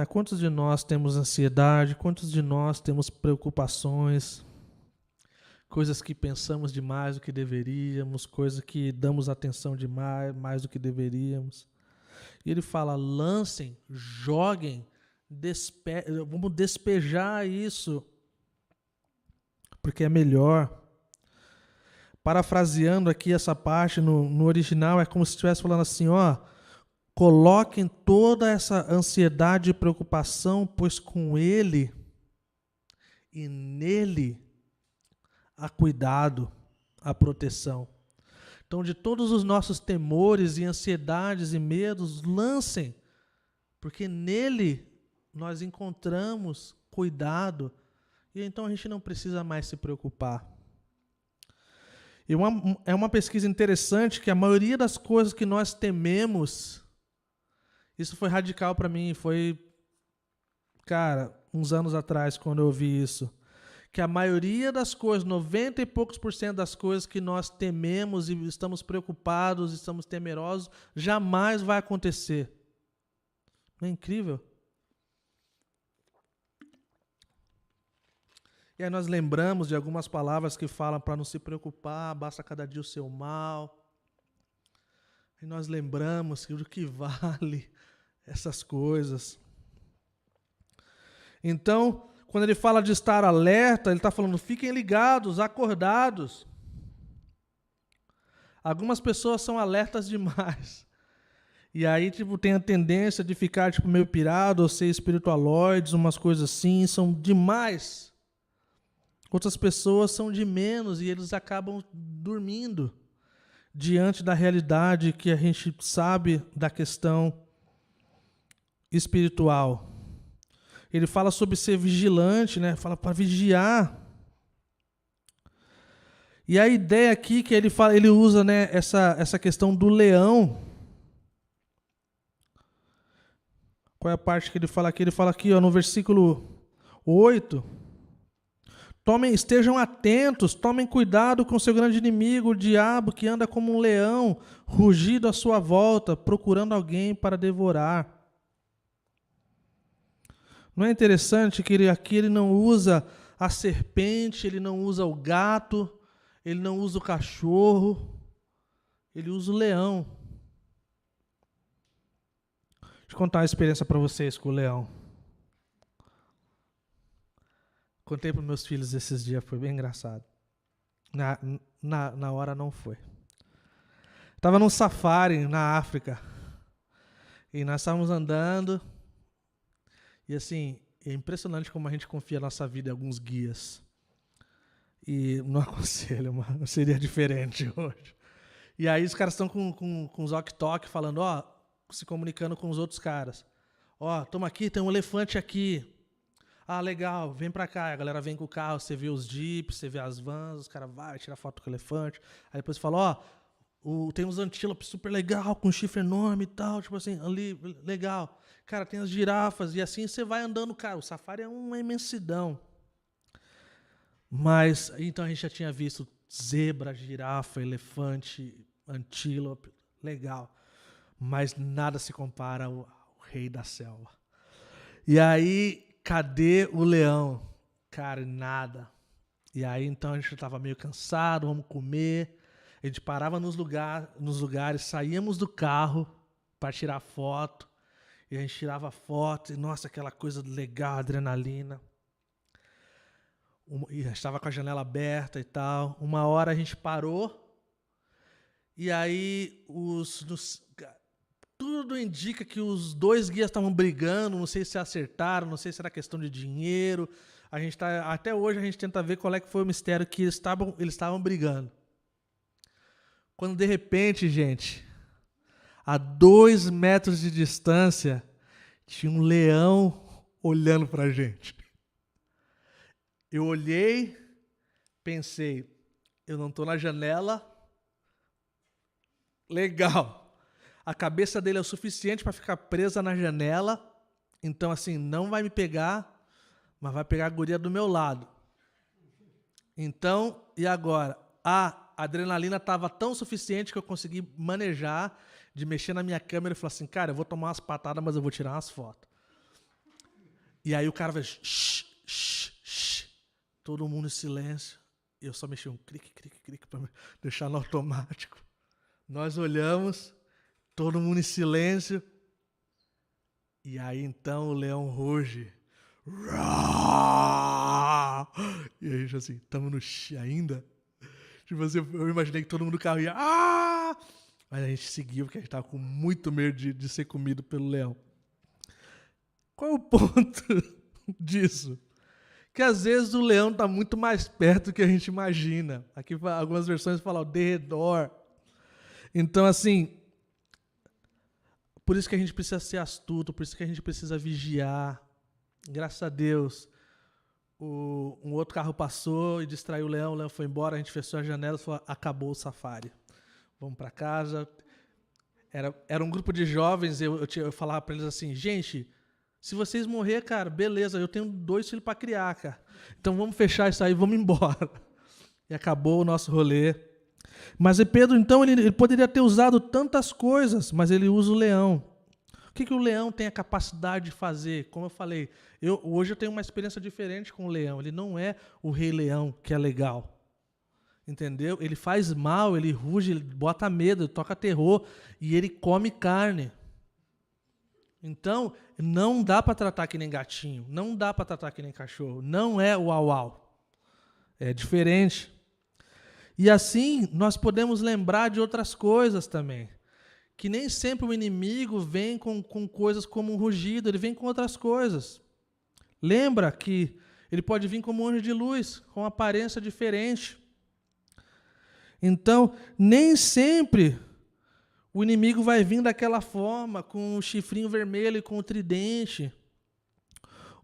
Speaker 1: Quantos de nós temos ansiedade? Quantos de nós temos preocupações? Coisas que pensamos demais do que deveríamos, coisas que damos atenção demais, mais do que deveríamos. E ele fala, lancem, joguem, vamos despejar isso, porque é melhor. Parafraseando aqui essa parte no original, é como se estivesse falando assim, coloquem toda essa ansiedade e preocupação, pois com ele e nele a cuidado, a proteção. Então, de todos os nossos temores e ansiedades e medos, lancem, porque nele nós encontramos cuidado e então a gente não precisa mais se preocupar. E é uma pesquisa interessante que a maioria das coisas que nós tememos, isso foi radical para mim, foi, cara, uns anos atrás quando eu ouvi isso, que a maioria das coisas, 90 e poucos % das coisas que nós tememos e estamos preocupados, estamos temerosos, jamais vai acontecer. Não é incrível? E aí nós lembramos de algumas palavras que falam para não se preocupar, basta cada dia o seu mal. E nós lembramos que o que vale essas coisas. Então, quando ele fala de estar alerta, ele está falando, fiquem ligados, acordados. Algumas pessoas são alertas demais. E aí, tem a tendência de ficar, meio pirado, ou ser espiritualoides, umas coisas assim, são demais. Outras pessoas são de menos e eles acabam dormindo diante da realidade que a gente sabe da questão espiritual. Ele fala sobre ser vigilante, né? Fala para vigiar. E a ideia aqui que ele usa, né, essa questão do leão. Qual é a parte que ele fala aqui? Ele fala aqui, ó, no versículo 8. Estejam atentos, tomem cuidado com o seu grande inimigo, o diabo, que anda como um leão, rugido à sua volta, procurando alguém para devorar. Não é interessante que aqui ele não usa a serpente, ele não usa o gato, ele não usa o cachorro, ele usa o leão. Deixa eu contar uma experiência para vocês com o leão. Contei para meus filhos esses dias, foi bem engraçado. Na hora não foi. Estava num safari na África. E nós estávamos andando. E assim, é impressionante como a gente confia a nossa vida em alguns guias. E não aconselho, mano, seria diferente hoje. E aí os caras estão com os walkie-talkie falando, ó, se comunicando com os outros caras. Ó, toma aqui, tem um elefante aqui. Ah, legal, vem pra cá. A galera vem com o carro, você vê os jeeps, você vê as vans, os caras vão tirar foto com o elefante. Aí depois fala, ó, tem uns antílopes super legal, com chifre enorme e tal, tipo assim, ali, legal. Cara, tem as girafas, e assim você vai andando, cara, o safari é uma imensidão. Mas, então a gente já tinha visto zebra, girafa, elefante, antílope, legal. Mas nada se compara ao rei da selva. E aí, cadê o leão? Cara, nada. E aí, então, a gente estava meio cansado, vamos comer. A gente parava nos lugares, saíamos do carro para tirar foto. E a gente tirava foto, e nossa, aquela coisa legal, adrenalina. E estava com a janela aberta e tal. Uma hora a gente parou, e aí tudo indica que os dois guias estavam brigando, não sei se acertaram, não sei se era questão de dinheiro. Até hoje a gente tenta ver qual é que foi o mistério que eles estavam brigando. Quando de repente, gente, a 2 metros de distância, tinha um leão olhando pra gente. Eu olhei, pensei, eu não tô na janela, legal. A cabeça dele é o suficiente para ficar presa na janela, então assim, não vai me pegar, mas vai pegar a guria do meu lado. Então, e agora? A adrenalina estava tão suficiente que eu consegui manejar, de mexer na minha câmera e falar assim, cara, eu vou tomar umas patadas, mas eu vou tirar umas fotos. E aí o cara fez, shh, shh, shh. Todo mundo em silêncio. E eu só mexi um clique, clique, clique para deixar no automático. Nós olhamos, todo mundo em silêncio. E aí então o leão ruge. E a gente assim, estamos no shh ainda? Tipo assim, eu imaginei que todo mundo no carro ia... Mas a gente seguiu, porque a gente estava com muito medo de ser comido pelo leão. Qual é o ponto disso? que às vezes o leão está muito mais perto do que a gente imagina. Aqui algumas versões falam ao derredor. Então, assim, por isso que a gente precisa ser astuto, por isso que a gente precisa vigiar. Graças a Deus, um outro carro passou e distraiu o leão foi embora, a gente fechou as janelas e falou, acabou o safari. Vamos para casa. Era um grupo de jovens, eu falava para eles assim, gente, se vocês morrer, cara, beleza, eu tenho 2 filhos para criar, cara. Então vamos fechar isso aí, vamos embora. E acabou o nosso rolê. Mas Pedro, então, ele poderia ter usado tantas coisas, mas ele usa o leão. O que o leão tem a capacidade de fazer? Como eu falei, hoje eu tenho uma experiência diferente com o leão. Ele não é o rei leão, que é legal. Entendeu? Ele faz mal, ele ruge, ele bota medo, ele toca terror e ele come carne. Então, não dá para tratar que nem gatinho, não dá para tratar que nem cachorro, não é o au-au. É diferente. E assim, nós podemos lembrar de outras coisas também. Que nem sempre o inimigo vem com coisas como um rugido, ele vem com outras coisas. Lembra que ele pode vir como um anjo de luz, com uma aparência diferente. Então, nem sempre o inimigo vai vir daquela forma, com o chifrinho vermelho e com o tridente.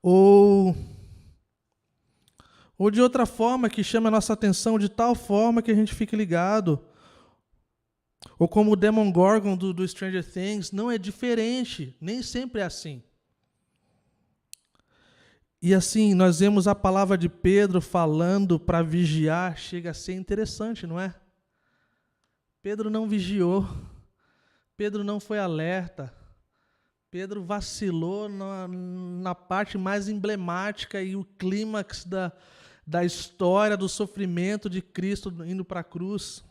Speaker 1: Ou de outra forma que chama a nossa atenção de tal forma que a gente fique ligado. Ou como o Demogorgon do Stranger Things, não é diferente, nem sempre é assim. E assim, nós vemos a palavra de Pedro falando para vigiar, chega a ser interessante, não é? Pedro não vigiou, Pedro não foi alerta, Pedro vacilou na parte mais emblemática e o clímax da história do sofrimento de Cristo indo para a cruz.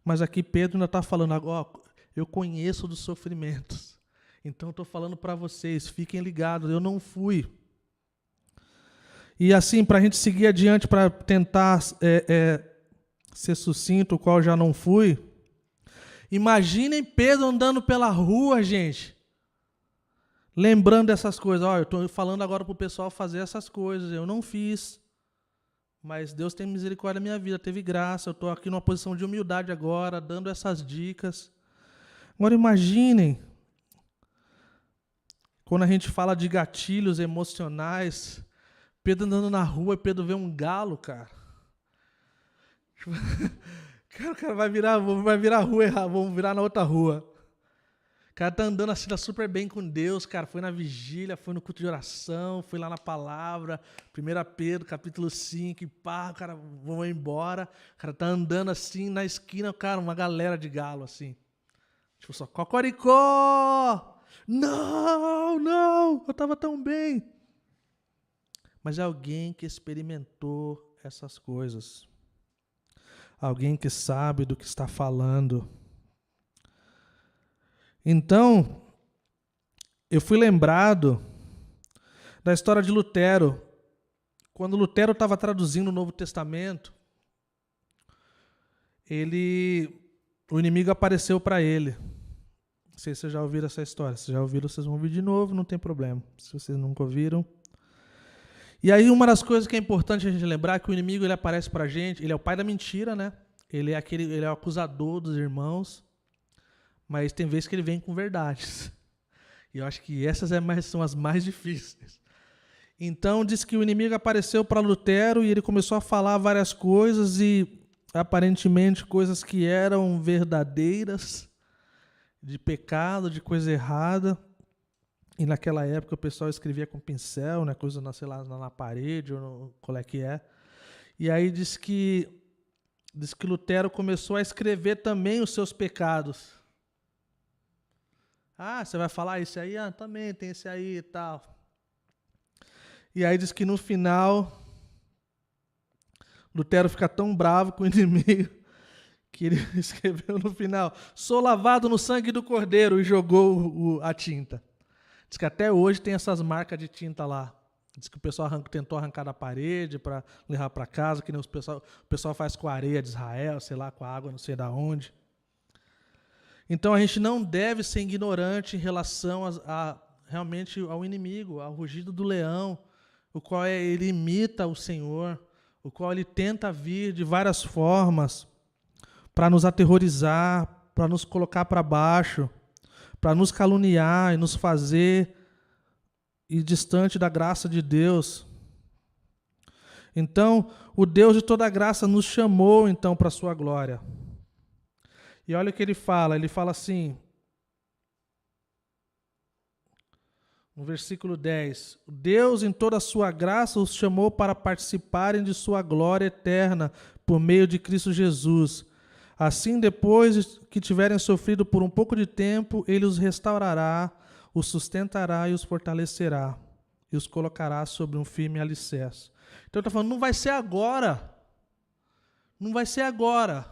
Speaker 1: Mas aqui Pedro ainda está falando, eu conheço dos sofrimentos. Então estou falando para vocês, fiquem ligados, eu não fui. E assim, para a gente seguir adiante, para tentar ser sucinto, o qual já não fui. Imaginem Pedro andando pela rua, gente. Lembrando dessas coisas. Eu estou falando agora para o pessoal fazer essas coisas. Eu não fiz. Mas Deus tem misericórdia da minha vida, teve graça. Eu estou aqui numa posição de humildade agora, dando essas dicas. Agora imaginem, quando a gente fala de gatilhos emocionais, Pedro andando na rua e Pedro vê um galo, cara. O cara vai virar a rua errada, vamos virar na outra rua. O cara tá andando assim, tá super bem com Deus, cara. Foi na vigília, foi no culto de oração, foi lá na palavra. 1 Pedro, capítulo 5, e pá, o cara, vamos embora. O cara tá andando assim, na esquina, cara, uma galera de galo, assim. Tipo só, cocoricó! Não, eu tava tão bem. Mas é alguém que experimentou essas coisas. Alguém que sabe do que está falando. Então, eu fui lembrado da história de Lutero. Quando Lutero estava traduzindo o Novo Testamento, o inimigo apareceu para ele. Não sei se vocês já ouviram essa história. Se já ouviram, vocês vão ouvir de novo, não tem problema. Se vocês nunca ouviram. E aí uma das coisas que é importante a gente lembrar é que o inimigo ele aparece para a gente, ele é o pai da mentira, né? Ele é o acusador dos irmãos. Mas tem vezes que ele vem com verdades. E eu acho que essas são as mais difíceis. Então, diz que o inimigo apareceu para Lutero e ele começou a falar várias coisas e, aparentemente, coisas que eram verdadeiras, de pecado, de coisa errada. E naquela época o pessoal escrevia com pincel, né, coisa na parede, ou qual é que é. E aí diz que Lutero começou a escrever também os seus pecados. Você vai falar isso aí? Também tem esse aí e tal. E aí diz que no final, Lutero fica tão bravo com o inimigo que ele escreveu no final, sou lavado no sangue do Cordeiro, e jogou a tinta. Diz que até hoje tem essas marcas de tinta lá. Diz que o pessoal tentou arrancar da parede para levar para casa, que nem o pessoal faz com a areia de Israel, sei lá, com a água não sei da onde. Então a gente não deve ser ignorante em relação realmente ao inimigo, ao rugido do leão, o qual ele imita o Senhor, o qual ele tenta vir de várias formas para nos aterrorizar, para nos colocar para baixo, para nos caluniar e nos fazer ir distante da graça de Deus. Então, o Deus de toda graça nos chamou, então, para a sua glória. E olha o que ele fala assim, no versículo 10, Deus, em toda a sua graça, os chamou para participarem de sua glória eterna por meio de Cristo Jesus. Assim, depois que tiverem sofrido por um pouco de tempo, ele os restaurará, os sustentará e os fortalecerá, e os colocará sobre um firme alicerce. Então, ele está falando, não vai ser agora. Não vai ser agora.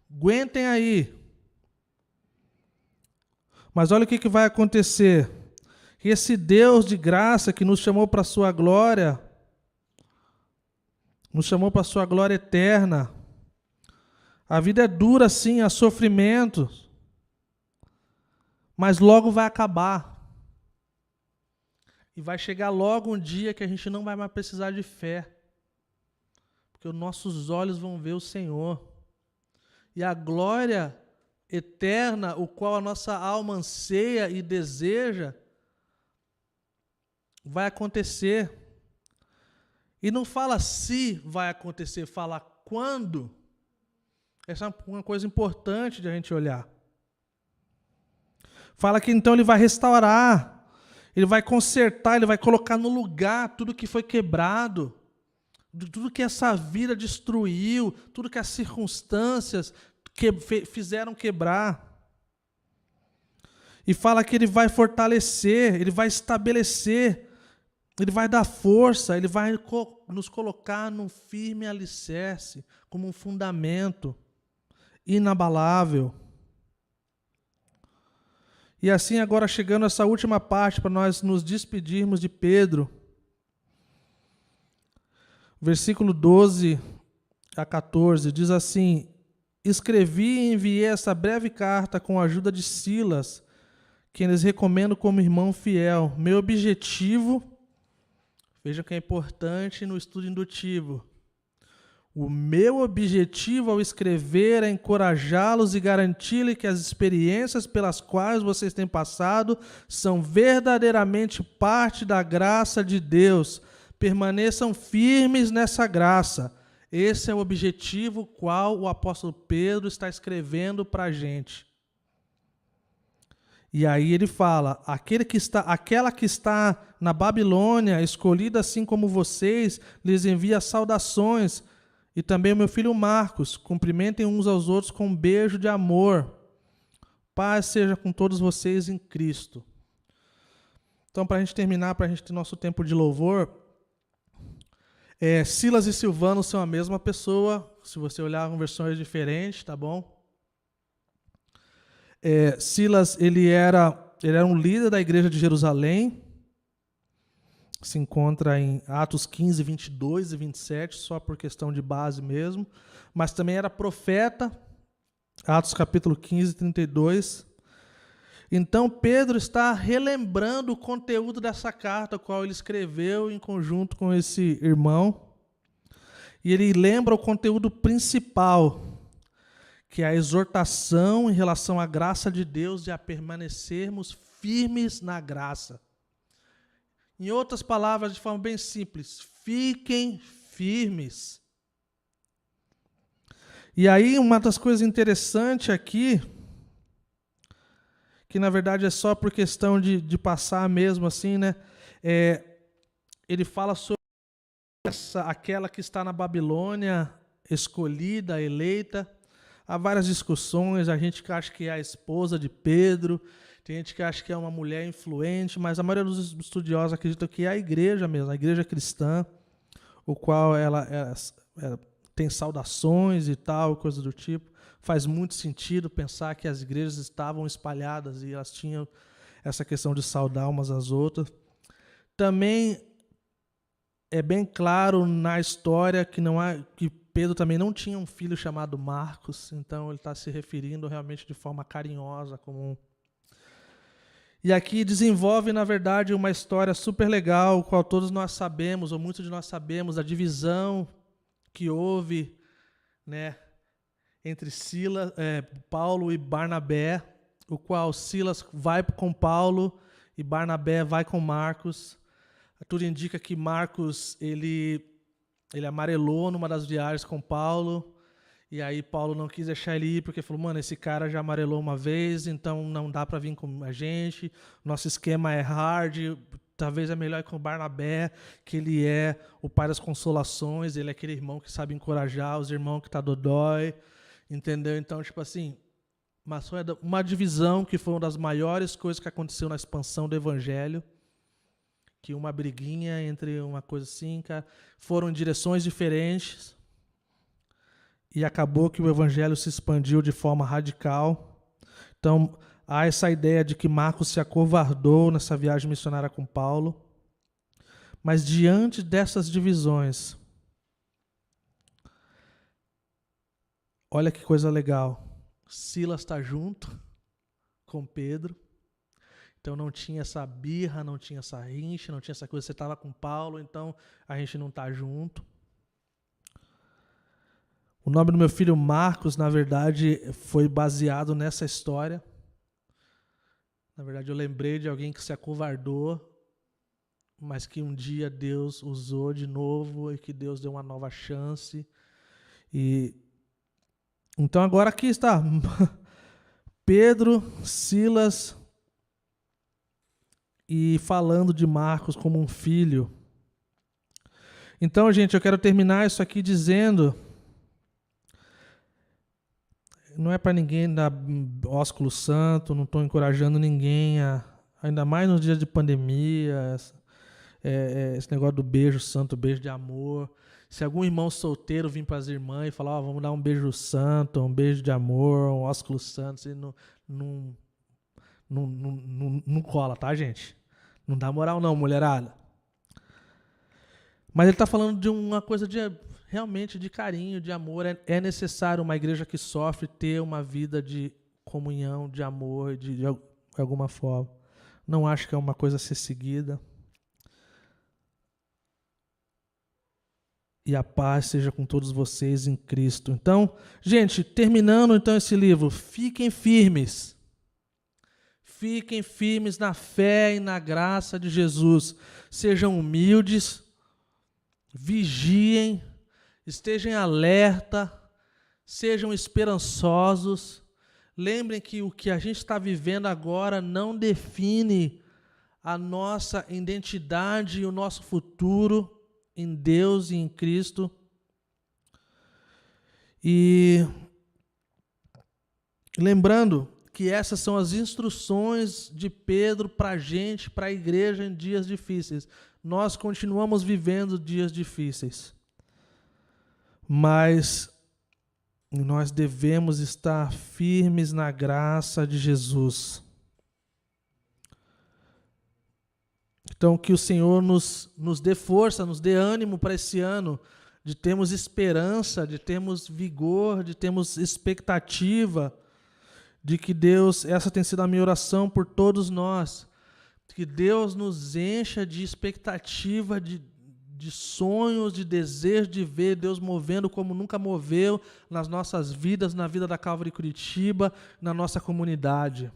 Speaker 1: Aguentem aí. Mas olha o que vai acontecer. Esse Deus de graça que nos chamou para a sua glória, nos chamou para a sua glória eterna. A vida é dura, sim, há sofrimentos, mas logo vai acabar. E vai chegar logo um dia que a gente não vai mais precisar de fé, porque os nossos olhos vão ver o Senhor. E a glória eterna, o qual a nossa alma anseia e deseja, vai acontecer. E não fala se vai acontecer, fala quando. Essa é uma coisa importante de a gente olhar. Fala que então ele vai restaurar, ele vai consertar, ele vai colocar no lugar tudo que foi quebrado, tudo que essa vida destruiu, tudo que as circunstâncias fizeram quebrar. E fala que ele vai fortalecer, ele vai estabelecer, ele vai dar força, ele vai nos colocar num firme alicerce, como um fundamento inabalável. E assim, agora chegando a essa última parte, para nós nos despedirmos de Pedro, versículo 12 a 14, diz assim: escrevi e enviei essa breve carta com a ajuda de Silas, quem lhes recomendo como irmão fiel. Meu objetivo, vejam que é importante no estudo indutivo, o meu objetivo ao escrever é encorajá-los e garantir-lhes que as experiências pelas quais vocês têm passado são verdadeiramente parte da graça de Deus. Permaneçam firmes nessa graça. Esse é o objetivo qual o apóstolo Pedro está escrevendo para a gente. E aí ele fala, aquela que está na Babilônia, escolhida assim como vocês, lhes envia saudações. E também o meu filho Marcos, cumprimentem uns aos outros com um beijo de amor. Paz seja com todos vocês em Cristo. Então, para a gente terminar, para a gente ter nosso tempo de louvor, Silas e Silvano são a mesma pessoa, se você olhar em versões diferentes, tá bom? Silas, ele era um líder da igreja de Jerusalém, se encontra em Atos 15, 22 e 27, só por questão de base mesmo, mas também era profeta, Atos capítulo 15, 32. Então, Pedro está relembrando o conteúdo dessa carta, a qual ele escreveu em conjunto com esse irmão, e ele lembra o conteúdo principal, que é a exortação em relação à graça de Deus e a permanecermos firmes na graça. Em outras palavras, de forma bem simples, fiquem firmes. E aí, uma das coisas interessantes aqui, que na verdade é só por questão de passar mesmo assim, né? Ele fala sobre aquela que está na Babilônia, escolhida, eleita. Há várias discussões, a gente que acha que é a esposa de Pedro, tem gente que acha que é uma mulher influente, mas a maioria dos estudiosos acredita que é a igreja mesmo, a igreja cristã, o qual ela tem saudações e tal, coisa do tipo. Faz muito sentido pensar que as igrejas estavam espalhadas e elas tinham essa questão de saudar umas às outras. Também é bem claro na história que Pedro também não tinha um filho chamado Marcos, então ele está se referindo realmente de forma carinhosa, comum. E aqui desenvolve, na verdade, uma história super legal, qual todos nós sabemos, ou muitos de nós sabemos, a divisão que houve, né, entre Paulo e Barnabé, o qual Silas vai com Paulo e Barnabé vai com Marcos. Tudo indica que Marcos ele amarelou numa das viagens com Paulo, e aí Paulo não quis deixar ele ir, porque falou, mano, esse cara já amarelou uma vez, então não dá para vir com a gente, nosso esquema é hard, talvez é melhor ir com o Barnabé, que ele é o pai das consolações, ele é aquele irmão que sabe encorajar os irmãos que tá dodói, entendeu? Então, tipo assim, uma divisão que foi uma das maiores coisas que aconteceu na expansão do evangelho, que uma briguinha entre uma coisa assim, cara, foram em direções diferentes, e acabou que o evangelho se expandiu de forma radical. Então, há essa ideia de que Marcos se acovardou nessa viagem missionária com Paulo. Mas diante dessas divisões, olha que coisa legal. Silas está junto com Pedro. Então não tinha essa birra, não tinha essa rincha, não tinha essa coisa. Você estava com Paulo, então a gente não está junto. O nome do meu filho Marcos, na verdade, foi baseado nessa história. Na verdade, eu lembrei de alguém que se acovardou, mas que um dia Deus usou de novo e que Deus deu uma nova chance. Então agora aqui está Pedro, Silas e falando de Marcos como um filho. Então, gente, eu quero terminar isso aqui dizendo... Não é para ninguém dar ósculo santo, não estou encorajando ninguém, ainda mais nos dias de pandemia, esse negócio do beijo santo, beijo de amor. Se algum irmão solteiro vir para as irmãs e falar, vamos dar um beijo santo, um beijo de amor, um ósculo santo, você não cola, tá, gente? Não dá moral não, mulherada. Mas ele está falando de uma coisa realmente de carinho, de amor. É necessário uma igreja que sofre ter uma vida de comunhão, de amor, de alguma forma. Não acho que é uma coisa a ser seguida. E a paz seja com todos vocês em Cristo. Então, gente, terminando então esse livro, fiquem firmes. Fiquem firmes na fé e na graça de Jesus. Sejam humildes, vigiem, estejam alerta, sejam esperançosos. Lembrem que o que a gente está vivendo agora não define a nossa identidade e o nosso futuro em Deus e em Cristo. E lembrando que essas são as instruções de Pedro para a gente, para a igreja em dias difíceis. Nós continuamos vivendo dias difíceis, mas nós devemos estar firmes na graça de Jesus. Então, que o Senhor nos dê força, nos dê ânimo para esse ano, de termos esperança, de termos vigor, de termos expectativa, de que Deus, essa tem sido a minha oração por todos nós, que Deus nos encha de expectativa, de sonhos, de desejo de ver Deus movendo como nunca moveu nas nossas vidas, na vida da Calvary Curitiba, na nossa comunidade.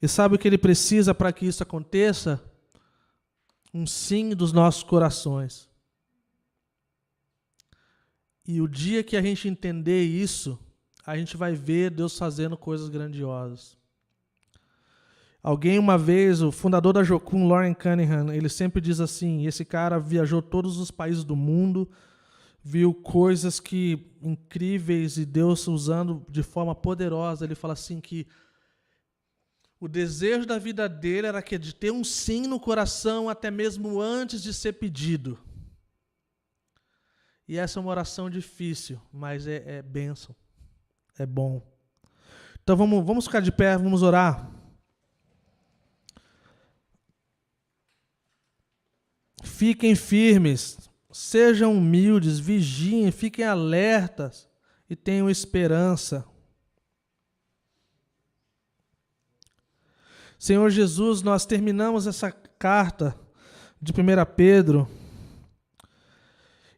Speaker 1: E sabe o que Ele precisa para que isso aconteça? Um sim dos nossos corações. E o dia que a gente entender isso, a gente vai ver Deus fazendo coisas grandiosas. Alguém uma vez, o fundador da Jocum, Loren Cunningham, ele sempre diz assim, esse cara viajou todos os países do mundo, viu coisas incríveis e Deus usando de forma poderosa. Ele fala assim que o desejo da vida dele era de ter um sim no coração até mesmo antes de ser pedido. E essa é uma oração difícil, mas é bênção, é bom. Então vamos ficar de pé, vamos orar. Fiquem firmes, sejam humildes, vigiem, fiquem alertas e tenham esperança. Senhor Jesus, nós terminamos essa carta de 1 Pedro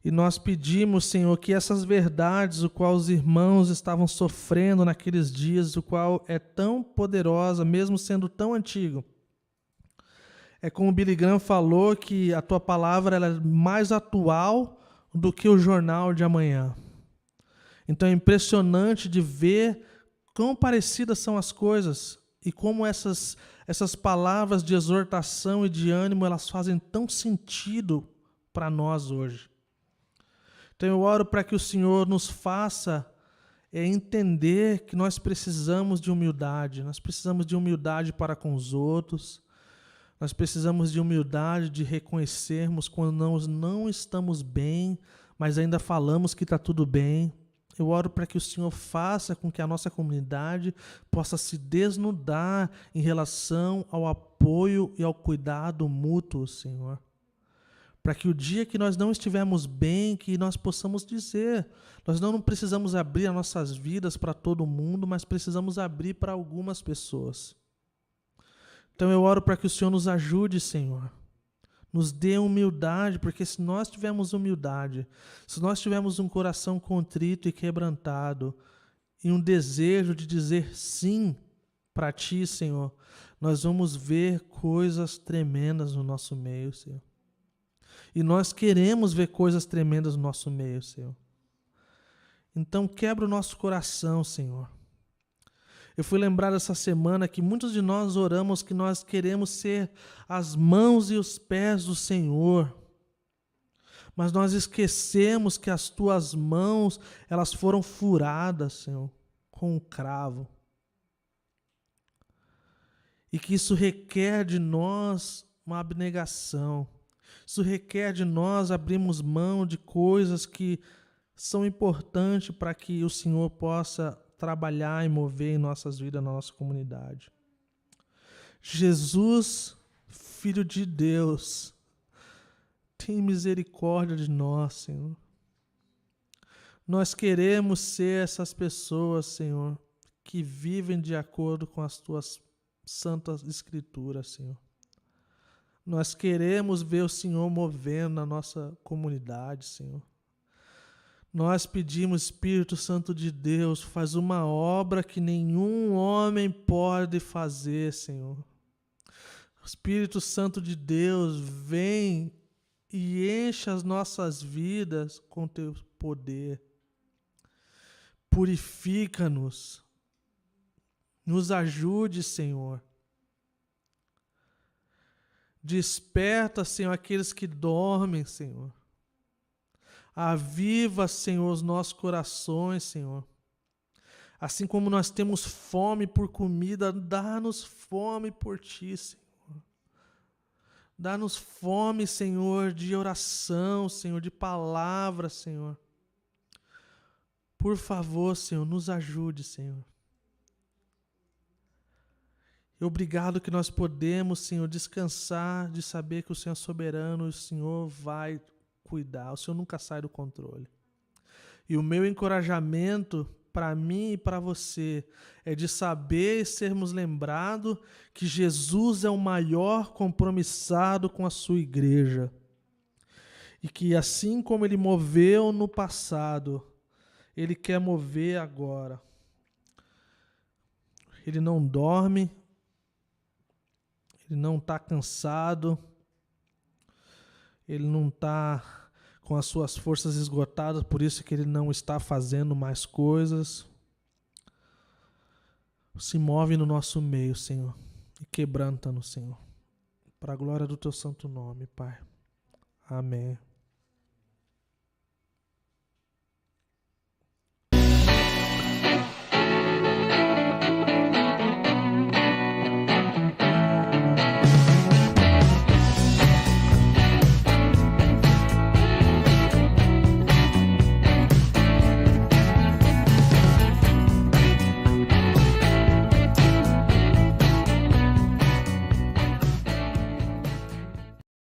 Speaker 1: e nós pedimos, Senhor, que essas verdades, o qual os irmãos estavam sofrendo naqueles dias, o qual é tão poderosa, mesmo sendo tão antigo. É como o Billy Graham falou, que a tua palavra ela é mais atual do que o jornal de amanhã. Então é impressionante de ver quão parecidas são as coisas e como essas palavras de exortação e de ânimo, elas fazem tão sentido para nós hoje. Então eu oro para que o Senhor nos faça entender que nós precisamos de humildade. Nós precisamos de humildade para com os outros. Nós precisamos de humildade de reconhecermos quando nós não estamos bem, mas ainda falamos que está tudo bem. Eu oro para que o Senhor faça com que a nossa comunidade possa se desnudar em relação ao apoio e ao cuidado mútuo, Senhor. Para que o dia que nós não estivermos bem, que nós possamos dizer, nós não precisamos abrir as nossas vidas para todo mundo, mas precisamos abrir para algumas pessoas. Então eu oro para que o Senhor nos ajude, Senhor. Nos dê humildade, porque se nós tivermos humildade, se nós tivermos um coração contrito e quebrantado, e um desejo de dizer sim para Ti, Senhor, nós vamos ver coisas tremendas no nosso meio, Senhor. E nós queremos ver coisas tremendas no nosso meio, Senhor. Então quebra o nosso coração, Senhor. Eu fui lembrado essa semana que muitos de nós oramos que nós queremos ser as mãos e os pés do Senhor. Mas nós esquecemos que as tuas mãos, elas foram furadas, Senhor, com um cravo. E que isso requer de nós uma abnegação. Isso requer de nós abrirmos mão de coisas que são importantes para que o Senhor possa trabalhar e mover em nossas vidas, na nossa comunidade. Jesus, Filho de Deus, tem misericórdia de nós, Senhor. Nós queremos ser essas pessoas, Senhor, que vivem de acordo com as tuas santas escrituras, Senhor. Nós queremos ver o Senhor movendo na nossa comunidade, Senhor. Nós pedimos, Espírito Santo de Deus, faz uma obra que nenhum homem pode fazer, Senhor. Espírito Santo de Deus, vem e enche as nossas vidas com teu poder. Purifica-nos. Nos ajude, Senhor. Desperta, Senhor, aqueles que dormem, Senhor. Aviva, Senhor, os nossos corações, Senhor. Assim como nós temos fome por comida, dá-nos fome por Ti, Senhor. Dá-nos fome, Senhor, de oração, Senhor, de palavra, Senhor. Por favor, Senhor, nos ajude, Senhor. E obrigado que nós podemos, Senhor, descansar de saber que o Senhor é soberano e o Senhor vai cuidar. O Senhor nunca sai do controle. E o meu encorajamento para mim e para você é de saber e sermos lembrados que Jesus é o maior compromissado com a sua igreja. E que assim como Ele moveu no passado, Ele quer mover agora. Ele não dorme, Ele não está cansado, Ele não está com as suas forças esgotadas, por isso que Ele não está fazendo mais coisas. Se move no nosso meio, Senhor, e quebranta-nos, Senhor, para a glória do Teu santo nome, Pai. Amém.